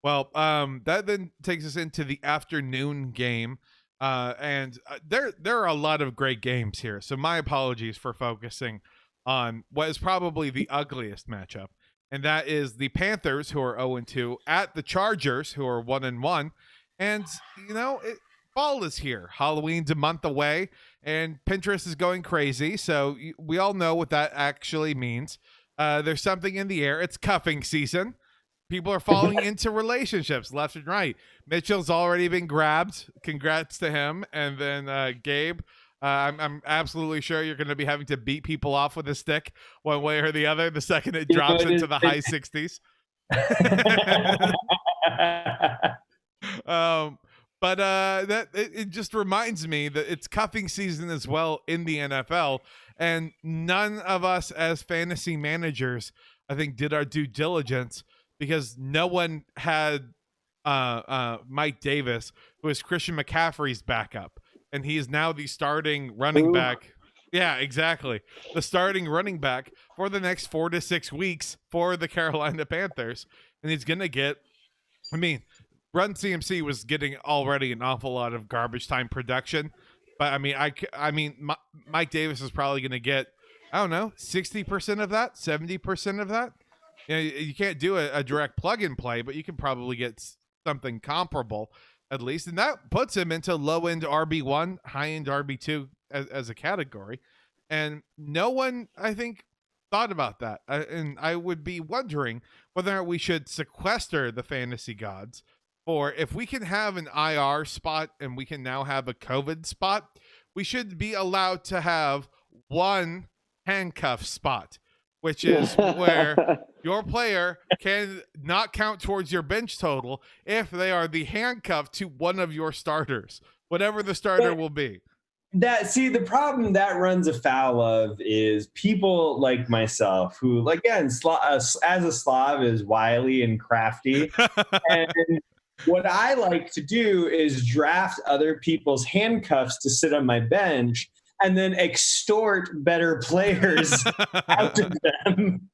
Well, that then takes us into the afternoon game. And there are a lot of great games here. So my apologies for focusing on what is probably the ugliest matchup. And that is the Panthers, who are 0-2, at the Chargers, who are 1-1. And, fall is here. Halloween's a month away, and Pinterest is going crazy. So we all know what that actually means. There's something in the air. It's cuffing season. People are falling into relationships left and right. Mitchell's already been grabbed. Congrats to him. And then Gabe, I'm absolutely sure you're going to be having to beat people off with a stick one way or the other the second it drops into the high 60s. But it just reminds me that it's cuffing season as well in the NFL, and none of us as fantasy managers, I think, did our due diligence, because no one had Mike Davis, who is Christian McCaffrey's backup. And he is now the starting running back. Yeah, exactly. The starting running back for the next 4 to 6 weeks for the Carolina Panthers. And he's going to get, Run CMC was getting already an awful lot of garbage time production. But Mike Davis is probably going to get, I don't know, 60% of that, 70% of that. You can't do a direct plug and play, but you can probably get something comparable at least. And that puts him into low end RB1, high end RB2 as a category. And no one, I think, thought about that. And I would be wondering whether we should sequester the fantasy gods, or if we can have an IR spot and we can now have a COVID spot, we should be allowed to have one handcuff spot, which is where your player can not count towards your bench total if they are the handcuff to one of your starters, whatever the starter will be. The problem that runs afoul of is people like myself who, again, as a Slav, is wily and crafty. And what I like to do is draft other people's handcuffs to sit on my bench and then extort better players out of them.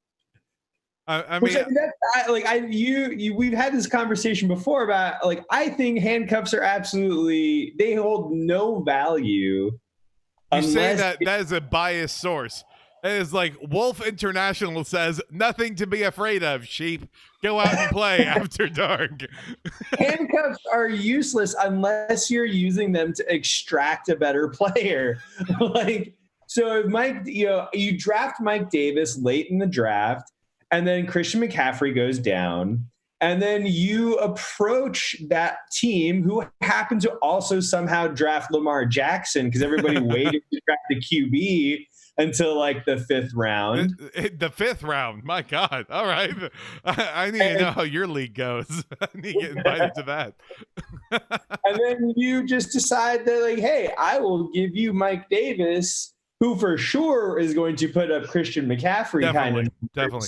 We've had this conversation before about, I think handcuffs are absolutely, they hold no value. You say that is a biased source. It is like Wolf International says, nothing to be afraid of, sheep. Go out and play after dark. Handcuffs are useless unless you're using them to extract a better player. So Mike, you draft Mike Davis late in the draft, and then Christian McCaffrey goes down, and then you approach that team who happened to also somehow draft Lamar Jackson because everybody waited to draft the QB until the fifth round. The fifth round, my God! All right, I need to know how your league goes. I need to get invited to that. And then you just decide that, hey, I will give you Mike Davis, who for sure is going to put up Christian McCaffrey. Definitely.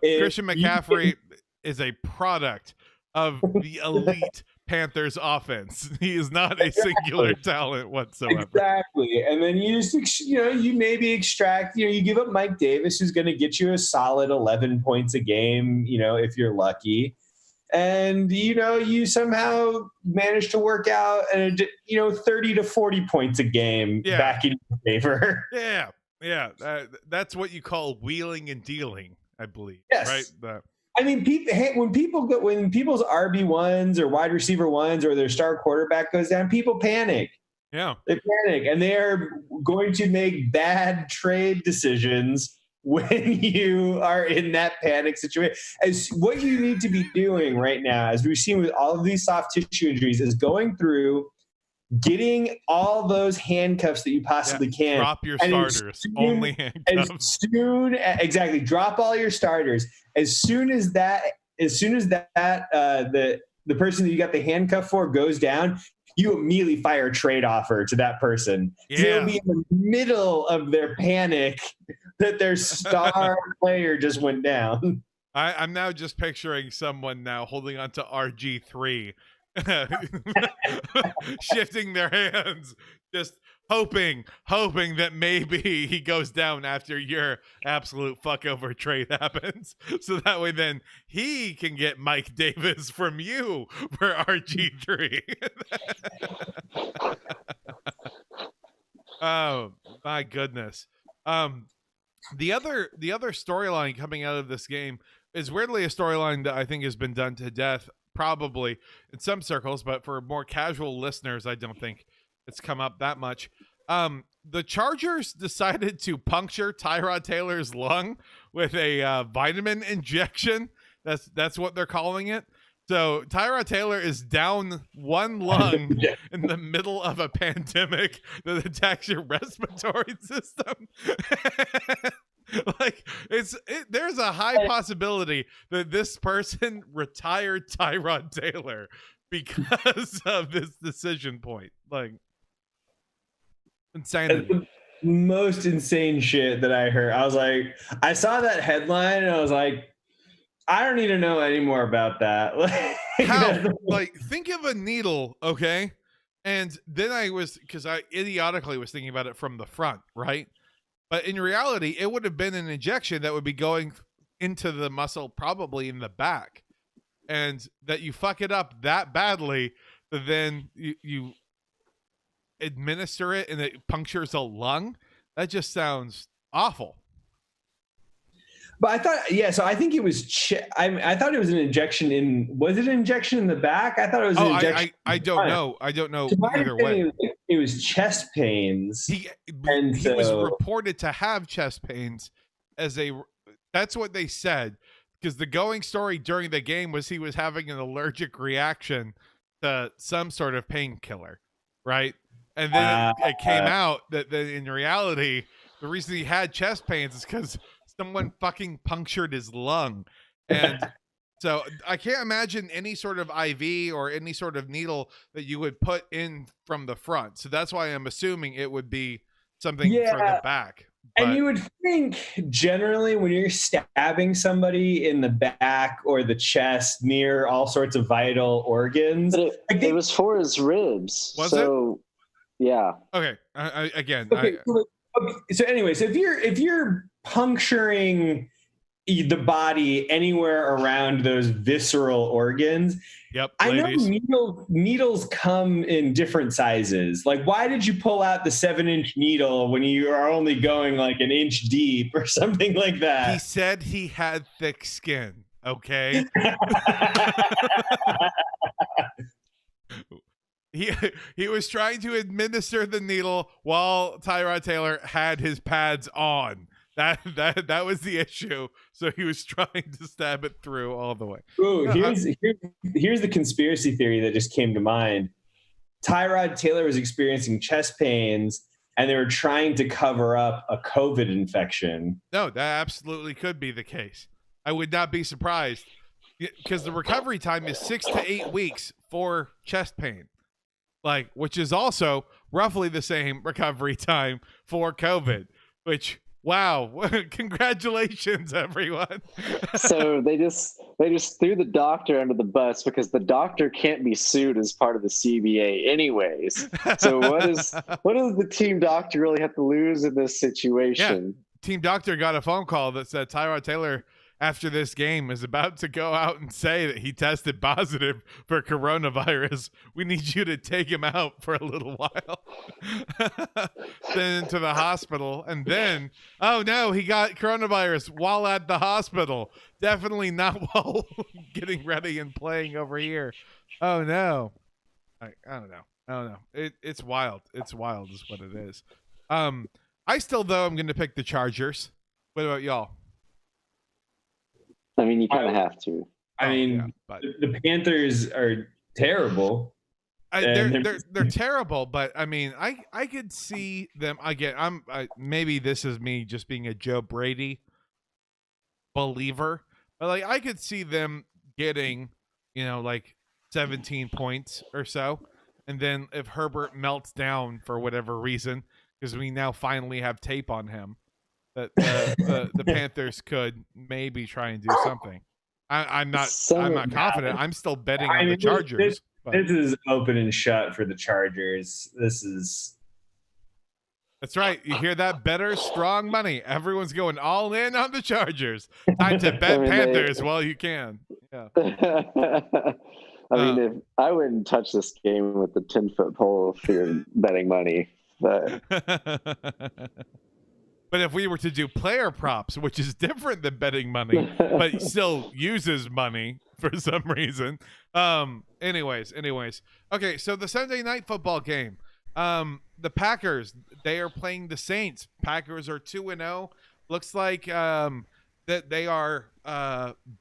Christian McCaffrey is a product of the elite Panthers offense. He is not a singular talent whatsoever. Exactly. And then you just, you maybe extract, you give up Mike Davis, who's going to get you a solid 11 points a game, if you're lucky. And, you somehow manage to work out, 30 to 40 points a game back in your favor. Yeah. Yeah. That's what you call wheeling and dealing, I believe. Yes. Right. When people's RB1s or wide receiver 1s or their star quarterback goes down, people panic. Yeah. They panic, and they are going to make bad trade decisions when you are in that panic situation. As what you need to be doing right now, as we've seen with all of these soft tissue injuries, is going through, getting all those handcuffs that you possibly can. Drop your starters. Only handcuffs. Exactly. Drop all your starters. As soon as the person that you got the handcuff for goes down, you immediately fire a trade offer to that person. Yeah. They'll be in the middle of their panic that their star player just went down. I'm now just picturing someone now holding on to RG3. Shifting their hands, just hoping that maybe he goes down after your absolute fuck over trade happens, so that way then he can get Mike Davis from you for RG3. Oh my goodness. The other storyline coming out of this game is weirdly a storyline that I think has been done to death, probably in some circles, but for more casual listeners, I don't think it's come up that much. The Chargers decided to puncture Tyrod Taylor's lung with a vitamin injection. That's what they're calling it. So Tyrod Taylor is down one lung in the middle of a pandemic that attacks your respiratory system. There's a high possibility that this person retired Tyrod Taylor because of this decision point. Insanity. The most insane shit that I heard. I saw that headline and I was like, I don't need to know any more about that. How? Think of a needle, okay? And then because I idiotically was thinking about it from the front, right? But in reality, it would have been an injection that would be going into the muscle, probably in the back. And that you fuck it up that badly, that then you administer it and it punctures a lung. That just sounds awful. But I thought, so I think it was. I thought it was an injection in. Was it an injection in the back? I thought it was an injection. I don't know. I don't know either way. It was chest pains. He was reported to have chest pains that's what they said, because the going story during the game was he was having an allergic reaction to some sort of painkiller, right? And then it came out that in reality, the reason he had chest pains is because someone fucking punctured his lung. And so I can't imagine any sort of IV or any sort of needle that you would put in from the front. So that's why I'm assuming it would be something from the back. And you would think generally when you're stabbing somebody in the back or the chest near all sorts of vital organs. But it was for his ribs. Was it? Yeah. Okay. So anyways, if you're puncturing the body anywhere around those visceral organs, I know needles come in different sizes. Like, why did you pull out the 7-inch needle when you are only going like an inch deep or something like that? He said he had thick skin. Okay. He was trying to administer the needle while Tyrod Taylor had his pads on. That was the issue. So he was trying to stab it through all the way. Ooh, here's the conspiracy theory that just came to mind. Tyrod Taylor was experiencing chest pains, and they were trying to cover up a COVID infection. No, that absolutely could be the case. I would not be surprised, because the recovery time is 6 to 8 weeks for chest pain. Like, which is also roughly the same recovery time for COVID, which, wow, congratulations, everyone. So they just threw the doctor under the bus because the doctor can't be sued as part of the CBA anyways. So what does the team doctor really have to lose in this situation? Yeah. Team doctor got a phone call that said Tyrod Taylor, after this game, is about to go out and say that he tested positive for coronavirus. We need you to take him out for a little while. Then to the hospital. And then, oh no, he got coronavirus while at the hospital. Definitely not while getting ready and playing over here. Oh no. I don't know. It's wild. It's wild is what it is. I still, though, I'm going to pick the Chargers. What about y'all? I mean, you kind of have to. I mean, the Panthers are terrible. They're terrible, but I mean, I could see them again. Maybe this is me just being a Joe Brady believer, but like I could see them getting, like 17 points or so, and then if Herbert melts down for whatever reason, because we now finally have tape on him, that the Panthers could maybe try and do something. I'm not confident. I'm still betting on the Chargers. This is open and shut for the Chargers. That's right. You hear that? Better strong money. Everyone's going all in on the Chargers. Time to bet Panthers while you can. Yeah. I mean, if I wouldn't touch this game with the 10-foot pole if you're betting money. But But if we were to do player props, which is different than betting money, but still uses money for some reason. Anyways. Okay, so the Sunday night football game. The Packers, they are playing the Saints. Packers are 2-0. Looks like that they are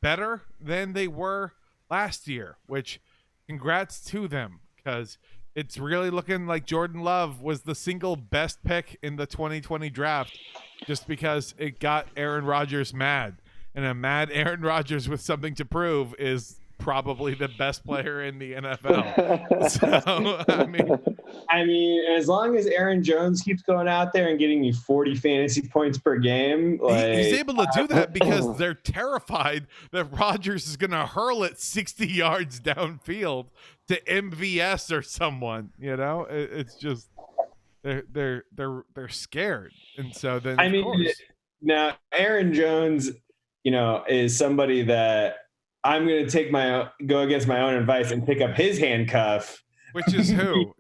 better than they were last year, which congrats to them, because it's really looking like Jordan Love was the single best pick in the 2020 draft, just because it got Aaron Rodgers mad. And a mad Aaron Rodgers with something to prove is probably the best player in the NFL. So, I mean, as long as Aaron Jones keeps going out there and getting you 40 fantasy points per game, he's able to do that because they're terrified that Rodgers is going to hurl it 60 yards downfield to MVS or someone. It's just they're scared, and so then of course. Now Aaron Jones, is somebody that I'm going to go against my own advice and pick up his handcuff. Which is who?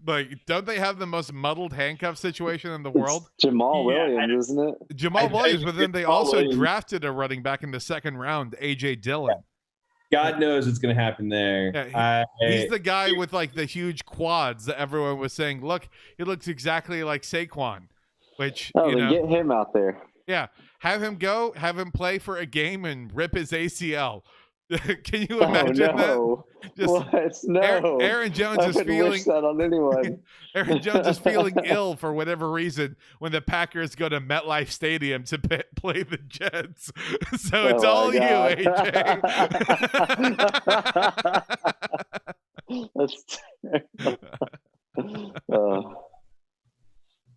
Like, don't they have the most muddled handcuff situation in the world? It's Jamal Williams, isn't it? Jamal Williams, but then they also Williams. drafted a running back in the second round, AJ Dillon. God knows what's going to happen there. Yeah, he's the guy with like the huge quads that everyone was saying, look, he looks exactly like Saquon, which, get him out there. Yeah. Have him go, have him play for a game and rip his ACL. Can you imagine that? Just no. Aaron Jones is feeling wish that on anyone. Aaron Jones is feeling ill for whatever reason when the Packers go to MetLife Stadium to play the Jets. So it's all you, AJ.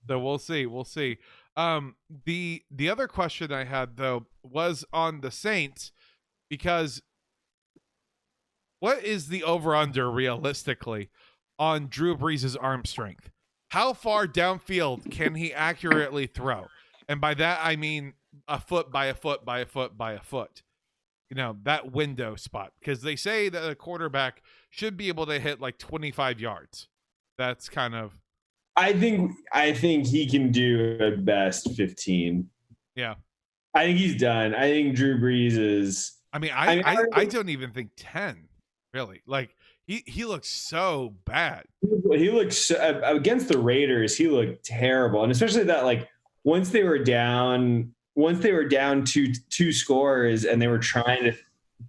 So we'll see. We'll see. The other question I had though was on the Saints, because what is the over-under realistically on Drew Brees' arm strength? How far downfield can he accurately throw? And by that, I mean a foot by a foot by a foot by a foot. That window spot. Because they say that a quarterback should be able to hit like 25 yards. That's kind of... I think he can do at best 15. Yeah. I think he's done. I think Drew Brees is... I don't even think 10. Really, like he looks so bad. He looks against the Raiders. He looked terrible, and especially that like once they were down two scores and they were trying to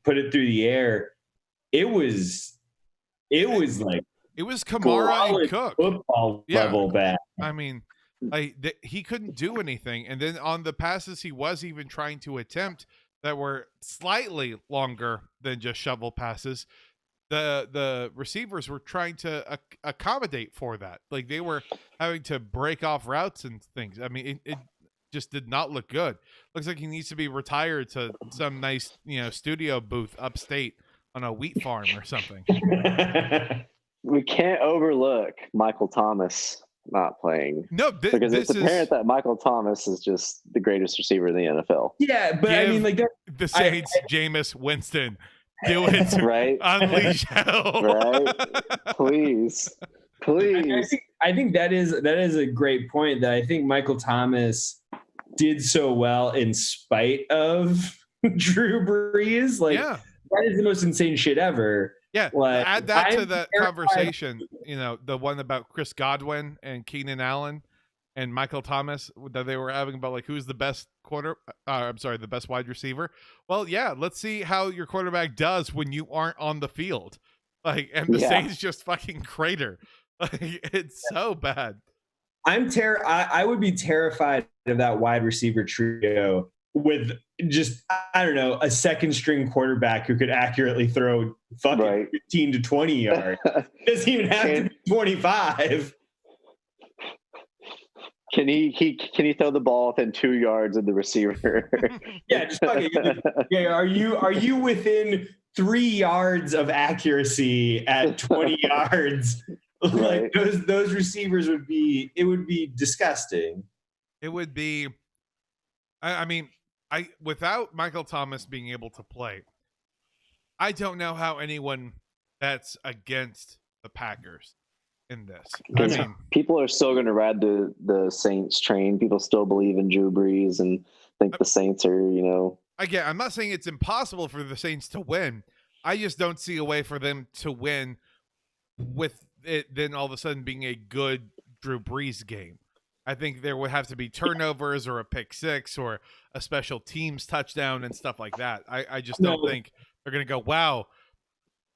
put it through the air, it was like it was Kamara and Cook football level bad. I mean, he couldn't do anything, and then on the passes he was even trying to attempt that were slightly longer than just shovel passes. The receivers were trying to accommodate for that. Like they were having to break off routes and things. I mean, it just did not look good. Looks like he needs to be retired to some nice, studio booth upstate on a wheat farm or something. We can't overlook Michael Thomas not playing. No, because it's apparent that Michael Thomas is just the greatest receiver in the NFL. Yeah, but I mean, like the Saints, Jameis Winston. Do it. Right. Unleash hell. Right. Please. I think that is a great point, that I think Michael Thomas did so well in spite of Drew Brees. Like that is the most insane shit ever. Yeah. Like, add that to the conversation, the one about Chris Godwin and Keenan Allen and Michael Thomas that they were having about like who's the best the best wide receiver. Well, yeah, let's see how your quarterback does when you aren't on the field. Like, and the Saints just fucking crater. Like, it's so bad. I would be terrified of that wide receiver trio with just, I don't know, a second string quarterback who could accurately throw fucking 15 to 20 yards. Doesn't even have to be 25. Can he throw the ball within 2 yards of the receiver? Yeah, just fucking. Yeah, are you within 3 yards of accuracy at 20 yards? Like those receivers would be disgusting. It would be. I mean, without Michael Thomas being able to play, I don't know how anyone bets against the Packers in this. I mean, people are still going to ride the Saints train. People still believe in Drew Brees and think the Saints are, Again, I'm not saying it's impossible for the Saints to win. I just don't see a way for them to win with it then all of a sudden being a good Drew Brees game. I think there would have to be turnovers or a pick six or a special teams touchdown and stuff like that. I just don't think they're going to go, wow,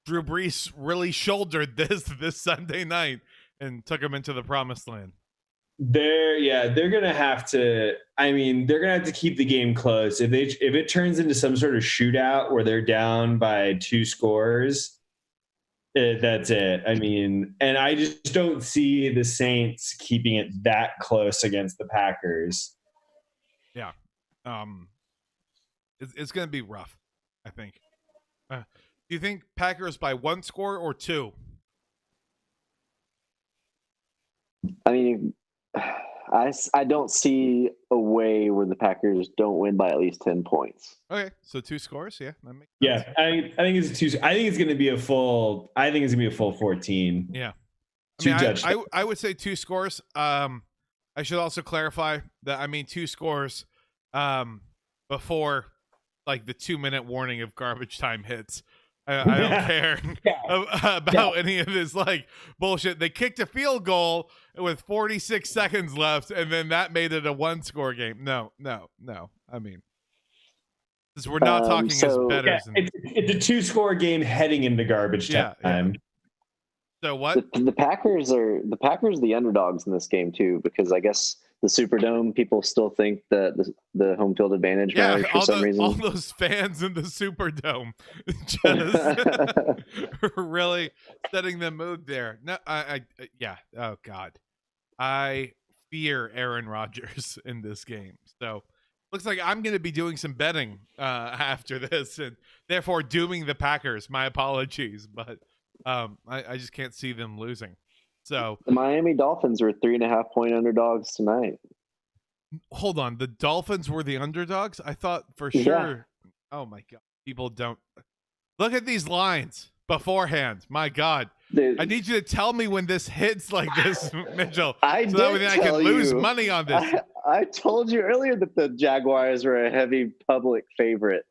Drew Brees really shouldered this Sunday night and took him into the promised land. They're gonna have to. I mean, they're gonna have to keep the game close. If it turns into some sort of shootout where they're down by 2 scores, that's it. I mean, and I just don't see the Saints keeping it that close against the Packers. Yeah, it's gonna be rough, I think. Do you think Packers by 1 score or 2? I mean, I don't see a way where the Packers don't win by at least 10 points. Okay, so 2 scores, yeah. That makes sense. I think it's 2. I think it's going to be a full 14. Yeah. I mean, touchdowns. I would say 2 scores. I should also clarify that I mean 2 scores before like the 2-minute warning of garbage time hits. I don't care about any of this like bullshit. They kicked a field goal with 46 seconds left, and then that made it a 1-score game. No. I mean, because we're not talking as bettors. It's a 2-score game heading into garbage time. Yeah. So what? The Packers are the underdogs in this game too, because I guess the Superdome people still think that the home field advantage matters for some reason. All those fans in the Superdome just really setting the mood there. No, yeah. Oh God, I fear Aaron Rodgers in this game. So looks like I'm going to be doing some betting after this, and therefore dooming the Packers. My apologies, but I just can't see them losing. So the Miami Dolphins were 3.5-point underdogs tonight. Hold on, the Dolphins were the underdogs? I thought for sure. Yeah. Oh my God, people don't look at these lines beforehand. My God, dude, I need you to tell me when this hits like this, Mitchell, so that I can lose money on this. I told you earlier that the Jaguars were a heavy public favorite.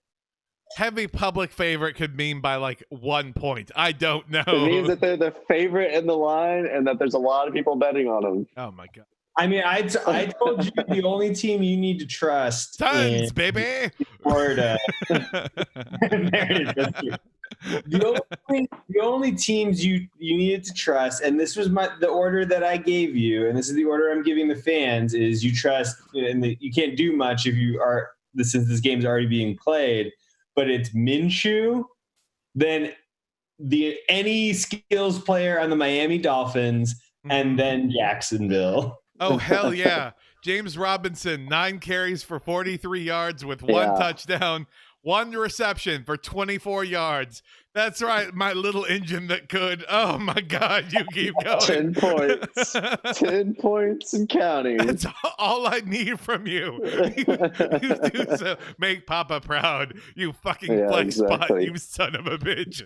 Heavy public favorite could mean by like 1 point. I don't know. It means that they're the favorite in the line and that there's a lot of people betting on them. Oh my God. I mean, I told you the only team you need to trust. Tons, baby. Florida. The only teams you needed to trust, and this was the order that I gave you, and this is the order I'm giving the fans, is you trust, and you can't do much if you are, since this game's already being played. But it's Minshew, then any skills player on the Miami Dolphins, and then Jacksonville. Oh, hell yeah. James Robinson, 9 carries for 43 yards with 1 touchdown, 1 reception for 24 yards. That's right, my little engine that could. Oh, my God, you keep going. 10 points. 10 points and counting. That's all I need from you. You do so. Make Papa proud, you fucking flex spot, you son of a bitch.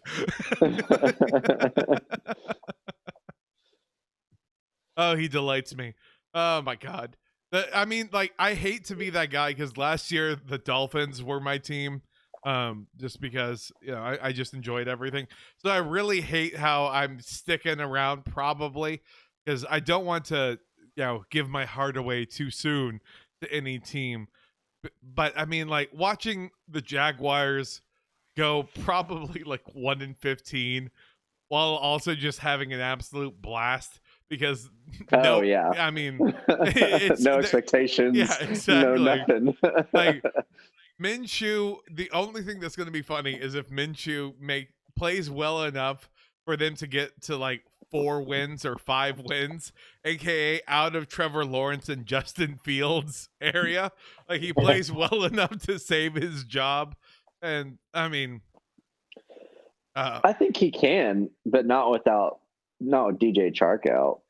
Oh, he delights me. Oh, my God. I mean, like, I hate to be that guy because last year the Dolphins were my team. Just because, you know, I just enjoyed everything. So I really hate how I'm sticking around probably because I don't want to, you know, give my heart away too soon to any team. But I mean, like watching the Jaguars go probably like 1-15 while also just having an absolute blast because I mean, no expectations. Yeah, exactly. No nothing. Like Minshew, the only thing that's going to be funny is if Minshew plays well enough for them to get to like 4 wins or 5 wins, aka out of Trevor Lawrence and Justin Fields area. Like he plays well enough to save his job. And I mean, I think he can, but not with DJ Chark out.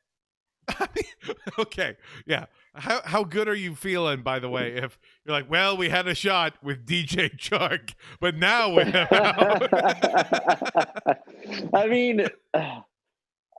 I mean, okay, yeah. How good are you feeling, by the way, if you're like, well, we had a shot with DJ Chark, but now we're out. I mean,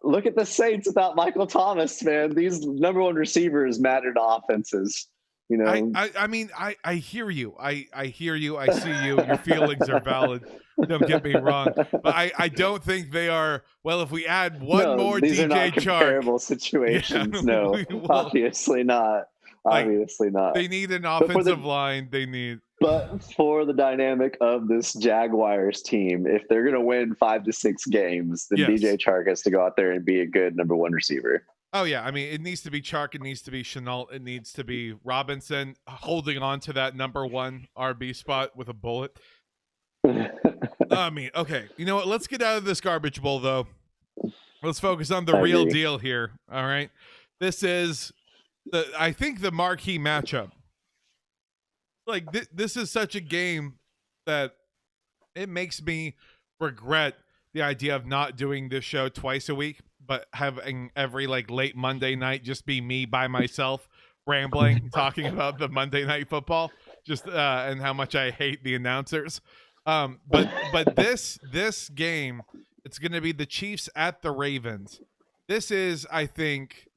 look at the Saints without Michael Thomas, man. These number 1 receivers matter to offenses. You know, I mean, I hear you. I hear you. I see you. Your feelings are valid. Don't get me wrong. But I don't think they are. Well, if we add one more these DJ are not Chark, comparable situations. No, obviously not. Obviously not. They need an offensive line. They need. But for the dynamic of this Jaguars team, if they're going to win 5 to 6 games, then DJ Chark has to go out there and be a good number 1 receiver. Oh, yeah. I mean, it needs to be Chark. It needs to be Chenault. It needs to be Robinson holding on to that number 1 RB spot with a bullet. I mean, okay. You know what? Let's get out of this garbage bowl, though. Let's focus on the real deal here. All right. This is, I think, the marquee matchup. Like, this is such a game that it makes me regret the idea of not doing this show twice a week, but having every like late Monday night just be me by myself rambling, talking about the Monday Night Football, just and how much I hate the announcers. But this game, it's going to be the Chiefs at the Ravens. this is, I think,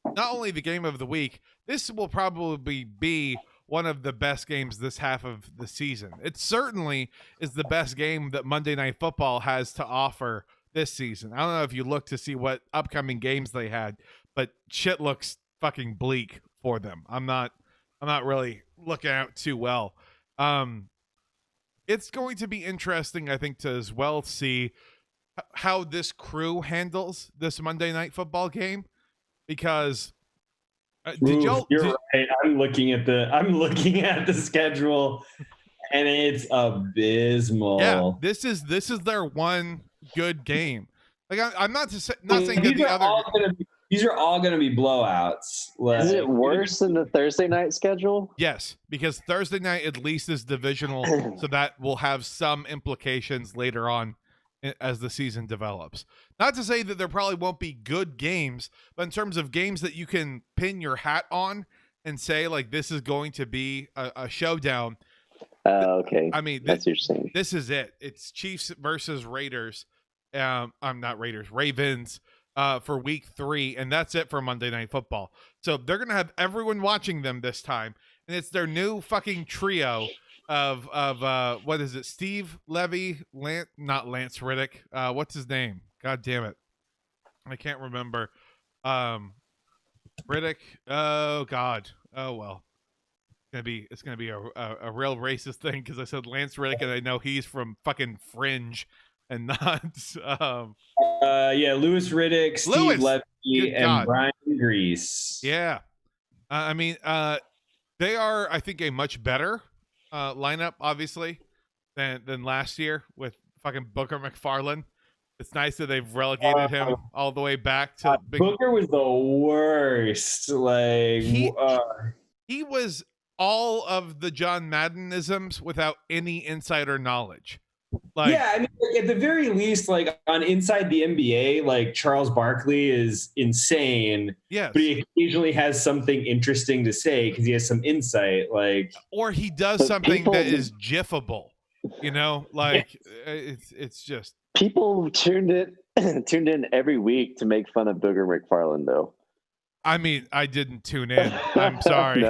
not only the game of the week, this will probably be one of the best games this half of the season. It certainly is the best game that Monday Night Football has to offer this season. I don't know if you look to see what upcoming games they had, but shit looks fucking bleak for them. I'm not really looking out too well. It's going to be interesting, I think, to as well see how this crew handles this Monday Night Football game, because you're right. I'm looking at the schedule, and it's abysmal. Yeah, this is their one good game. Like I'm not saying that the other. These are all going to be blowouts. Is it worse than the Thursday night schedule? Yes, because Thursday night at least is divisional, so that will have some implications later on as the season develops. Not to say that there probably won't be good games, but in terms of games that you can pin your hat on and say, like, this is going to be a showdown. Okay. I mean, that's what you're saying. This is it. It's Chiefs versus Raiders. I'm not Raiders, Ravens. For week 3, and that's it for Monday Night Football. So they're gonna have everyone watching them this time, and it's their new fucking trio of what is it? Steve Levy, not Lance Riddick. What's his name? God damn it, I can't remember. Riddick. Oh God. Oh well. It's gonna be a real racist thing because I said Lance Riddick, and I know he's from fucking Fringe. And not, Louis Riddick, Steve Levy, and Brian Grease. Yeah, I mean, they are, I think, a much better lineup, obviously, than last year with fucking Booker McFarland. It's nice that they've relegated him all the way back to Booker was the worst. Like he was all of the John Maddenisms without any insider knowledge. Like, yeah, I mean, like, at the very least, like on Inside the NBA, like Charles Barkley is insane. Yes, but he occasionally has something interesting to say because he has some insight. Like, or he does something that is gifable. You know, like it's just people tuned in every week to make fun of Booger McFarland, though. I mean, I didn't tune in. I'm sorry.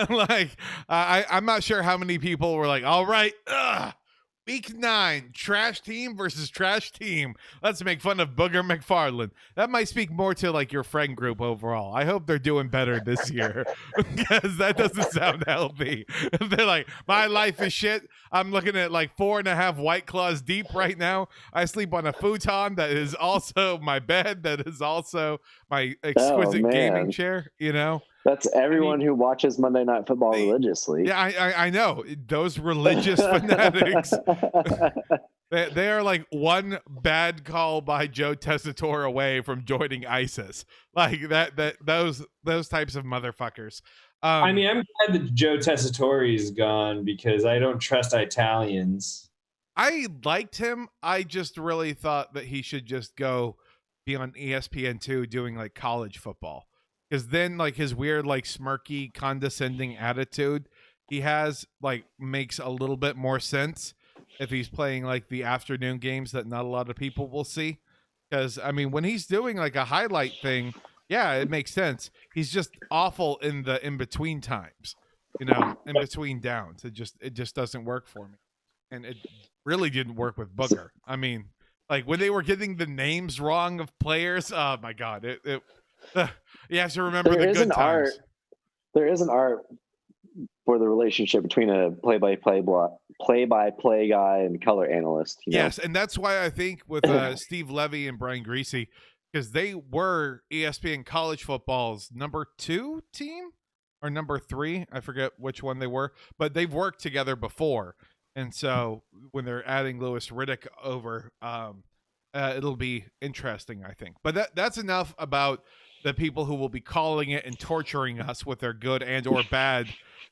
Like, I'm not sure how many people were like, "All right, Week 9, trash team versus trash team. Let's make fun of Booger McFarland." That might speak more to like your friend group overall. I hope they're doing better this year because that doesn't sound healthy. They're like, my life is shit. I'm looking at like 4.5 White Claws deep right now. I sleep on a futon that is also my bed. That is also my exquisite gaming chair, you know? That's everyone who watches Monday Night Football religiously. Yeah, I know. Those religious fanatics. They are like one bad call by Joe Tessitore away from joining ISIS. Like those types of motherfuckers. I mean, I'm glad that Joe Tessitore is gone because I don't trust Italians. I liked him. I just really thought that he should just go be on ESPN2 doing like college football. Because then, like, his weird, like, smirky, condescending attitude he has, like, makes a little bit more sense if he's playing, like, the afternoon games that not a lot of people will see. Because, I mean, when he's doing, like, a highlight thing, yeah, it makes sense. He's just awful in the in-between times, you know, in between downs. It just doesn't work for me. And it really didn't work with Booger. I mean, like, when they were getting the names wrong of players, oh, my God, you have to remember the good times. There is an art for the relationship between a play-by-play guy and color analyst. Yes, and that's why I think with Steve Levy and Brian Greasy, because they were ESPN College Football's number 2 team or number 3. I forget which one they were, but they've worked together before. And so when they're adding Louis Riddick over, it'll be interesting, I think. But that's enough about the people who will be calling it and torturing us with their good and or bad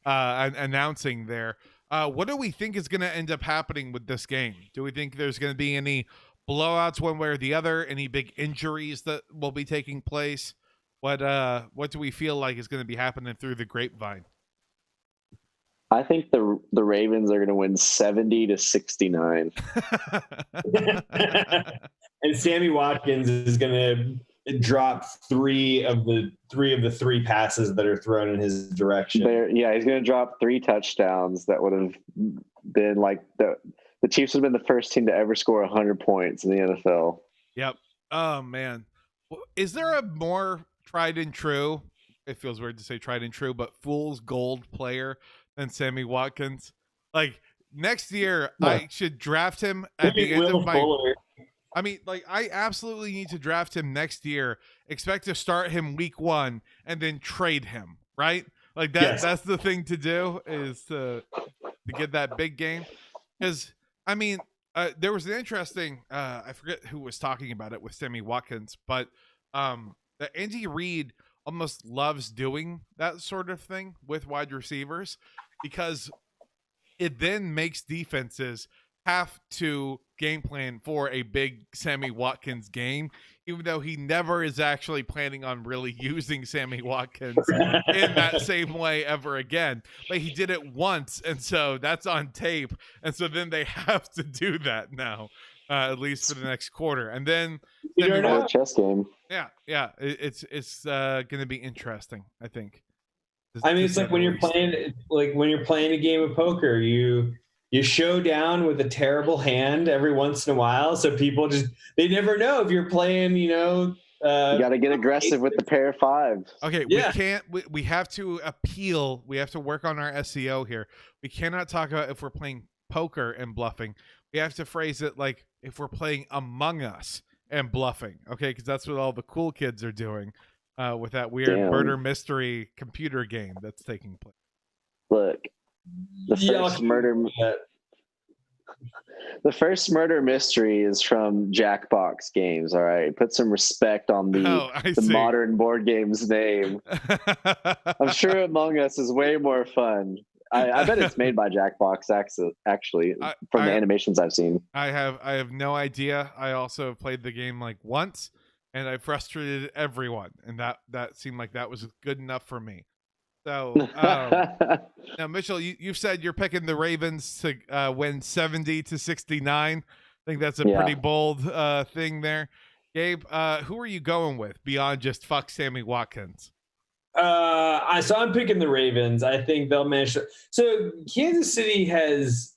announcing there. What do we think is going to end up happening with this game? Do we think there's going to be any blowouts one way or the other? Any big injuries that will be taking place? What do we feel like is going to be happening through the grapevine? I think the Ravens are going to win 70-69. And Sammy Watkins is going to drop three of the three passes that are thrown in his direction. He's going to drop 3 touchdowns that would have been like the Chiefs would have been the first team to ever score 100 points in the NFL. Yep. Oh man, is there a more tried and true? It feels weird to say tried and true, but fool's gold player than Sammy Watkins? Like next year, I should draft him at the end of my. Fuller. I mean, like I absolutely need to draft him next year. Expect to start him week 1 and then trade him, right? Like that. Yes. That's the thing to do, is to get that big game. Because I mean, there was an interesting. I forget who was talking about it with Sammy Watkins, but that Andy Reid almost loves doing that sort of thing with wide receivers, because it then makes defenses have to game plan for a big Sammy Watkins game, even though he never is actually planning on really using Sammy Watkins in that same way ever again. But he did it once, and so that's on tape. And so then they have to do that now, at least for the next quarter. And then a chess game. Yeah. It's going to be interesting, I think. I mean, it's like when you're playing a game of poker, you show down with a terrible hand every once in a while, so people they never know if you're playing. You got to get aggressive with the pair of 5. Okay, yeah. We can't. We have to appeal. We have to work on our SEO here. We cannot talk about if we're playing poker and bluffing. We have to phrase it like if we're playing Among Us and bluffing. Okay, because that's what all the cool kids are doing with that weird murder mystery computer game that's taking place. Look. The first murder mystery is from Jackbox Games. All right, put some respect on the modern board game's name. I'm sure Among Us is way more fun. I bet it's made by Jackbox actually from the animations I've seen. I have no idea. I also have played the game like once, and I frustrated everyone, and that seemed like that was good enough for me. So now, Mitchell, you've said you're picking the Ravens to win 70-69. I think that's a pretty bold thing there. Gabe, who are you going with beyond just fuck Sammy Watkins? So I'm picking the Ravens. I think they'll manage to. So Kansas City has,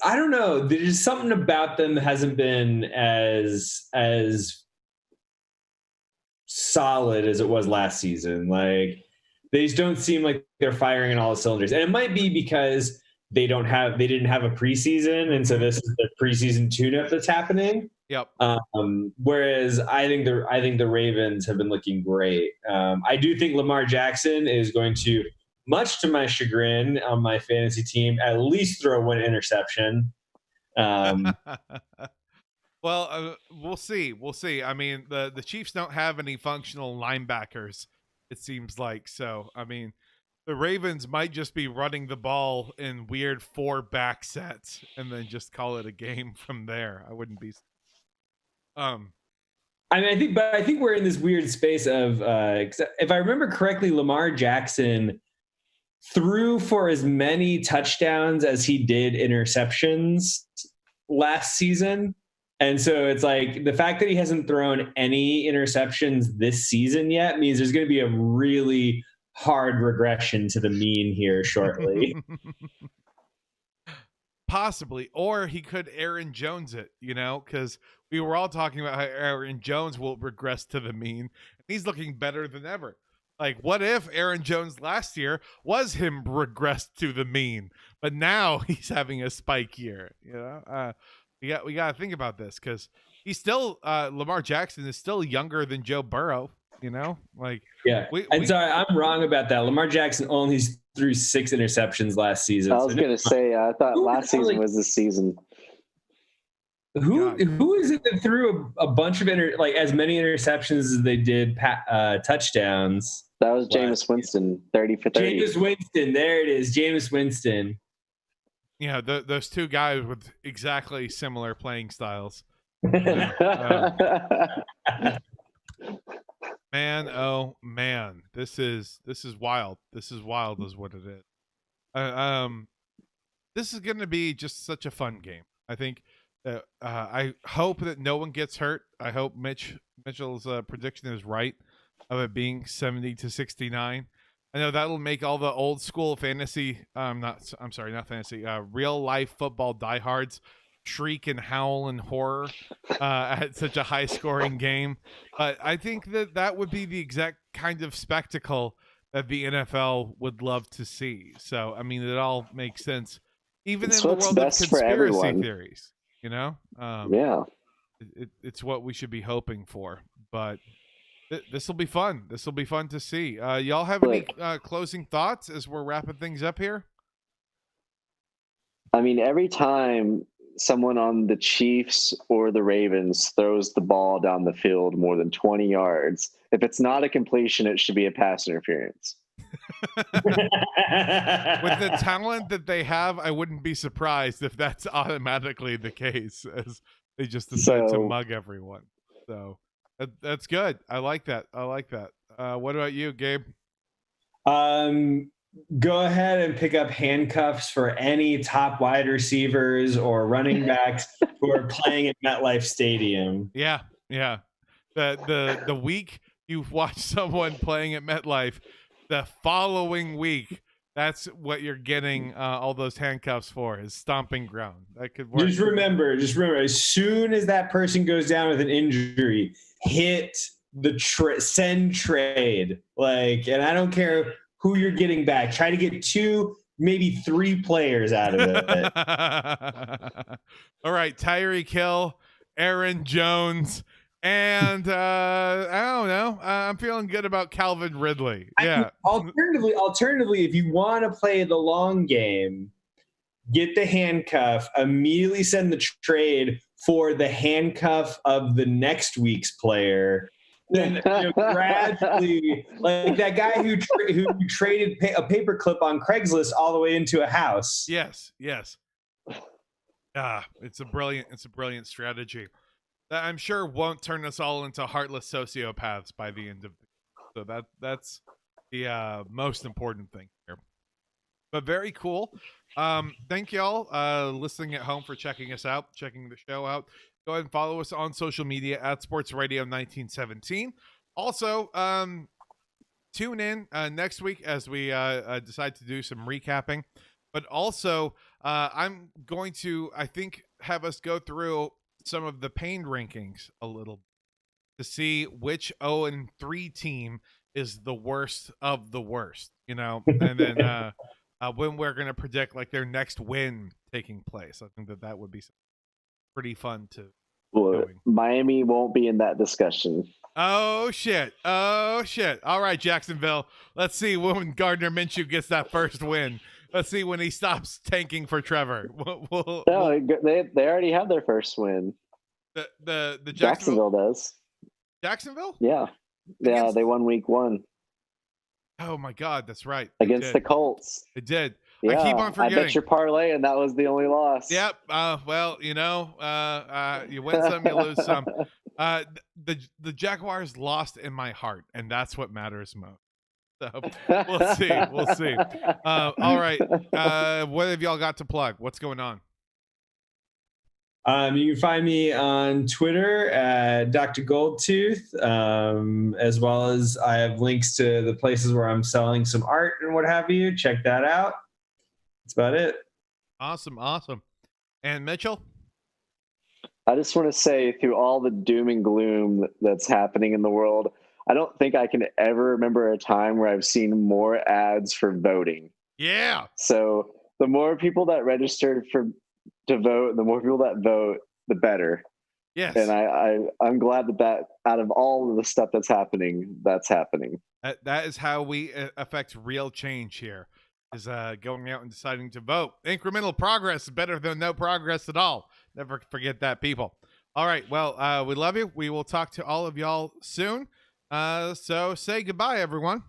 I don't know, there's something about them that hasn't been as solid as it was last season. Like they just don't seem like they're firing on all the cylinders, and it might be because they didn't have a preseason, and so this is the preseason tune-up that's happening. Yep. Whereas I think the Ravens have been looking great. I do think Lamar Jackson is going to, much to my chagrin on my fantasy team, at least throw 1 interception. Well, we'll see. We'll see. I mean, the Chiefs don't have any functional linebackers, it seems like. So, I mean, the Ravens might just be running the ball in weird 4 back sets and then just call it a game from there. I wouldn't be. I mean, I think we're in this weird space of, if I remember correctly, Lamar Jackson threw for as many touchdowns as he did interceptions last season. And so it's like the fact that he hasn't thrown any interceptions this season yet means there's going to be a really hard regression to the mean here shortly. Possibly. Or he could Aaron Jones it, because we were all talking about how Aaron Jones will regress to the mean. And he's looking better than ever. Like, what if Aaron Jones last year was him regressed to the mean, but now he's having a spike year? We got to think about this, because he's still Lamar Jackson is still younger than Joe Burrow. Sorry, I'm wrong about that. Lamar Jackson only threw 6 interceptions last season. I was going to say, I thought last season was this season. Who is it that threw a bunch of as many interceptions as they did touchdowns? That was Jameis Winston, 30 for 30. Jameis Winston, there it is, Jameis Winston. Yeah, those 2 guys with exactly similar playing styles. Man, oh man, this is wild. This is wild, is what it is. This is going to be just such a fun game. I think I hope that no one gets hurt. I hope Mitchell's prediction is right of it being 70-69. I know that'll make all the old school fantasy, not fantasy, real life football diehards shriek and howl in horror at such a high scoring game. But I think that would be the exact kind of spectacle that the NFL would love to see. So, I mean, it all makes sense, even It's in the what's world of best for conspiracy everyone. theories, you know? Yeah. It's what we should be hoping for. But this will be fun. This will be fun to see. Y'all have any closing thoughts as we're wrapping things up here? I mean, every time someone on the Chiefs or the Ravens throws the ball down the field more than 20 yards, if it's not a completion, it should be a pass interference. With the talent that they have, I wouldn't be surprised if that's automatically the case, as they just decide to mug everyone. So that's good. I like that. What about you, Gabe? Go ahead and pick up handcuffs for any top wide receivers or running backs who are playing at MetLife Stadium. Yeah. The week you've watched someone playing at MetLife, the following week, that's what you're getting all those handcuffs for, is stomping ground. That could work. Just remember, as soon as that person goes down with an injury, hit the send trade. And I don't care who you're getting back. Try to get 2, maybe 3 players out of it. All right, Tyreek Hill, Aaron Jones, and I don't know. I'm feeling good about Calvin Ridley. Yeah. Alternatively, if you want to play the long game, get the handcuff, immediately send the trade for the handcuff of the next week's player. Then gradually, like that guy who traded a paperclip on Craigslist all the way into a house. Yes. It's a brilliant strategy that I'm sure won't turn us all into heartless sociopaths by the end of the. So that's the most important thing here. But very cool. Thank y'all listening at home for checking us out, checking the show out. Go ahead and follow us on social media at Sports Radio 1917. Also, tune in next week as we decide to do some recapping. But also, I'm going to, I think, have us go through some of the pain rankings a little to see which 0-3 team is the worst of the worst, and then when we're going to predict like their next win taking place. I think that would be pretty fun to. Well, Miami won't be in that discussion. Oh shit! All right, Jacksonville. Let's see when Gardner Minshew gets that first win. Let's see when he stops tanking for Trevor. They already have their first win. The Jacksonville does. Jacksonville? Yeah, they won week 1. Oh my God, that's right. Against the Colts. It did. Yeah, I keep on forgetting. I bet your parlay, and that was the only loss. Yep. Well, you win some, you lose some. The Jaguars lost in my heart, and that's what matters most. So we'll see. All right. What have y'all got to plug? What's going on? You can find me on Twitter at Dr. Goldtooth, as well as I have links to the places where I'm selling some art and what have you. Check that out. That's about it. Awesome. And Mitchell? I just want to say, through all the doom and gloom that's happening in the world, I don't think I can ever remember a time where I've seen more ads for voting. Yeah. So the more people that registered to vote, the more people that vote, the better. Yes. And I'm glad that out of all of the stuff that's happening. That is how we affect real change here, is going out and deciding to vote. Incremental progress is better than no progress at all. Never forget that, people. All right. Well, we love you. We will talk to all of y'all soon. So say goodbye, everyone.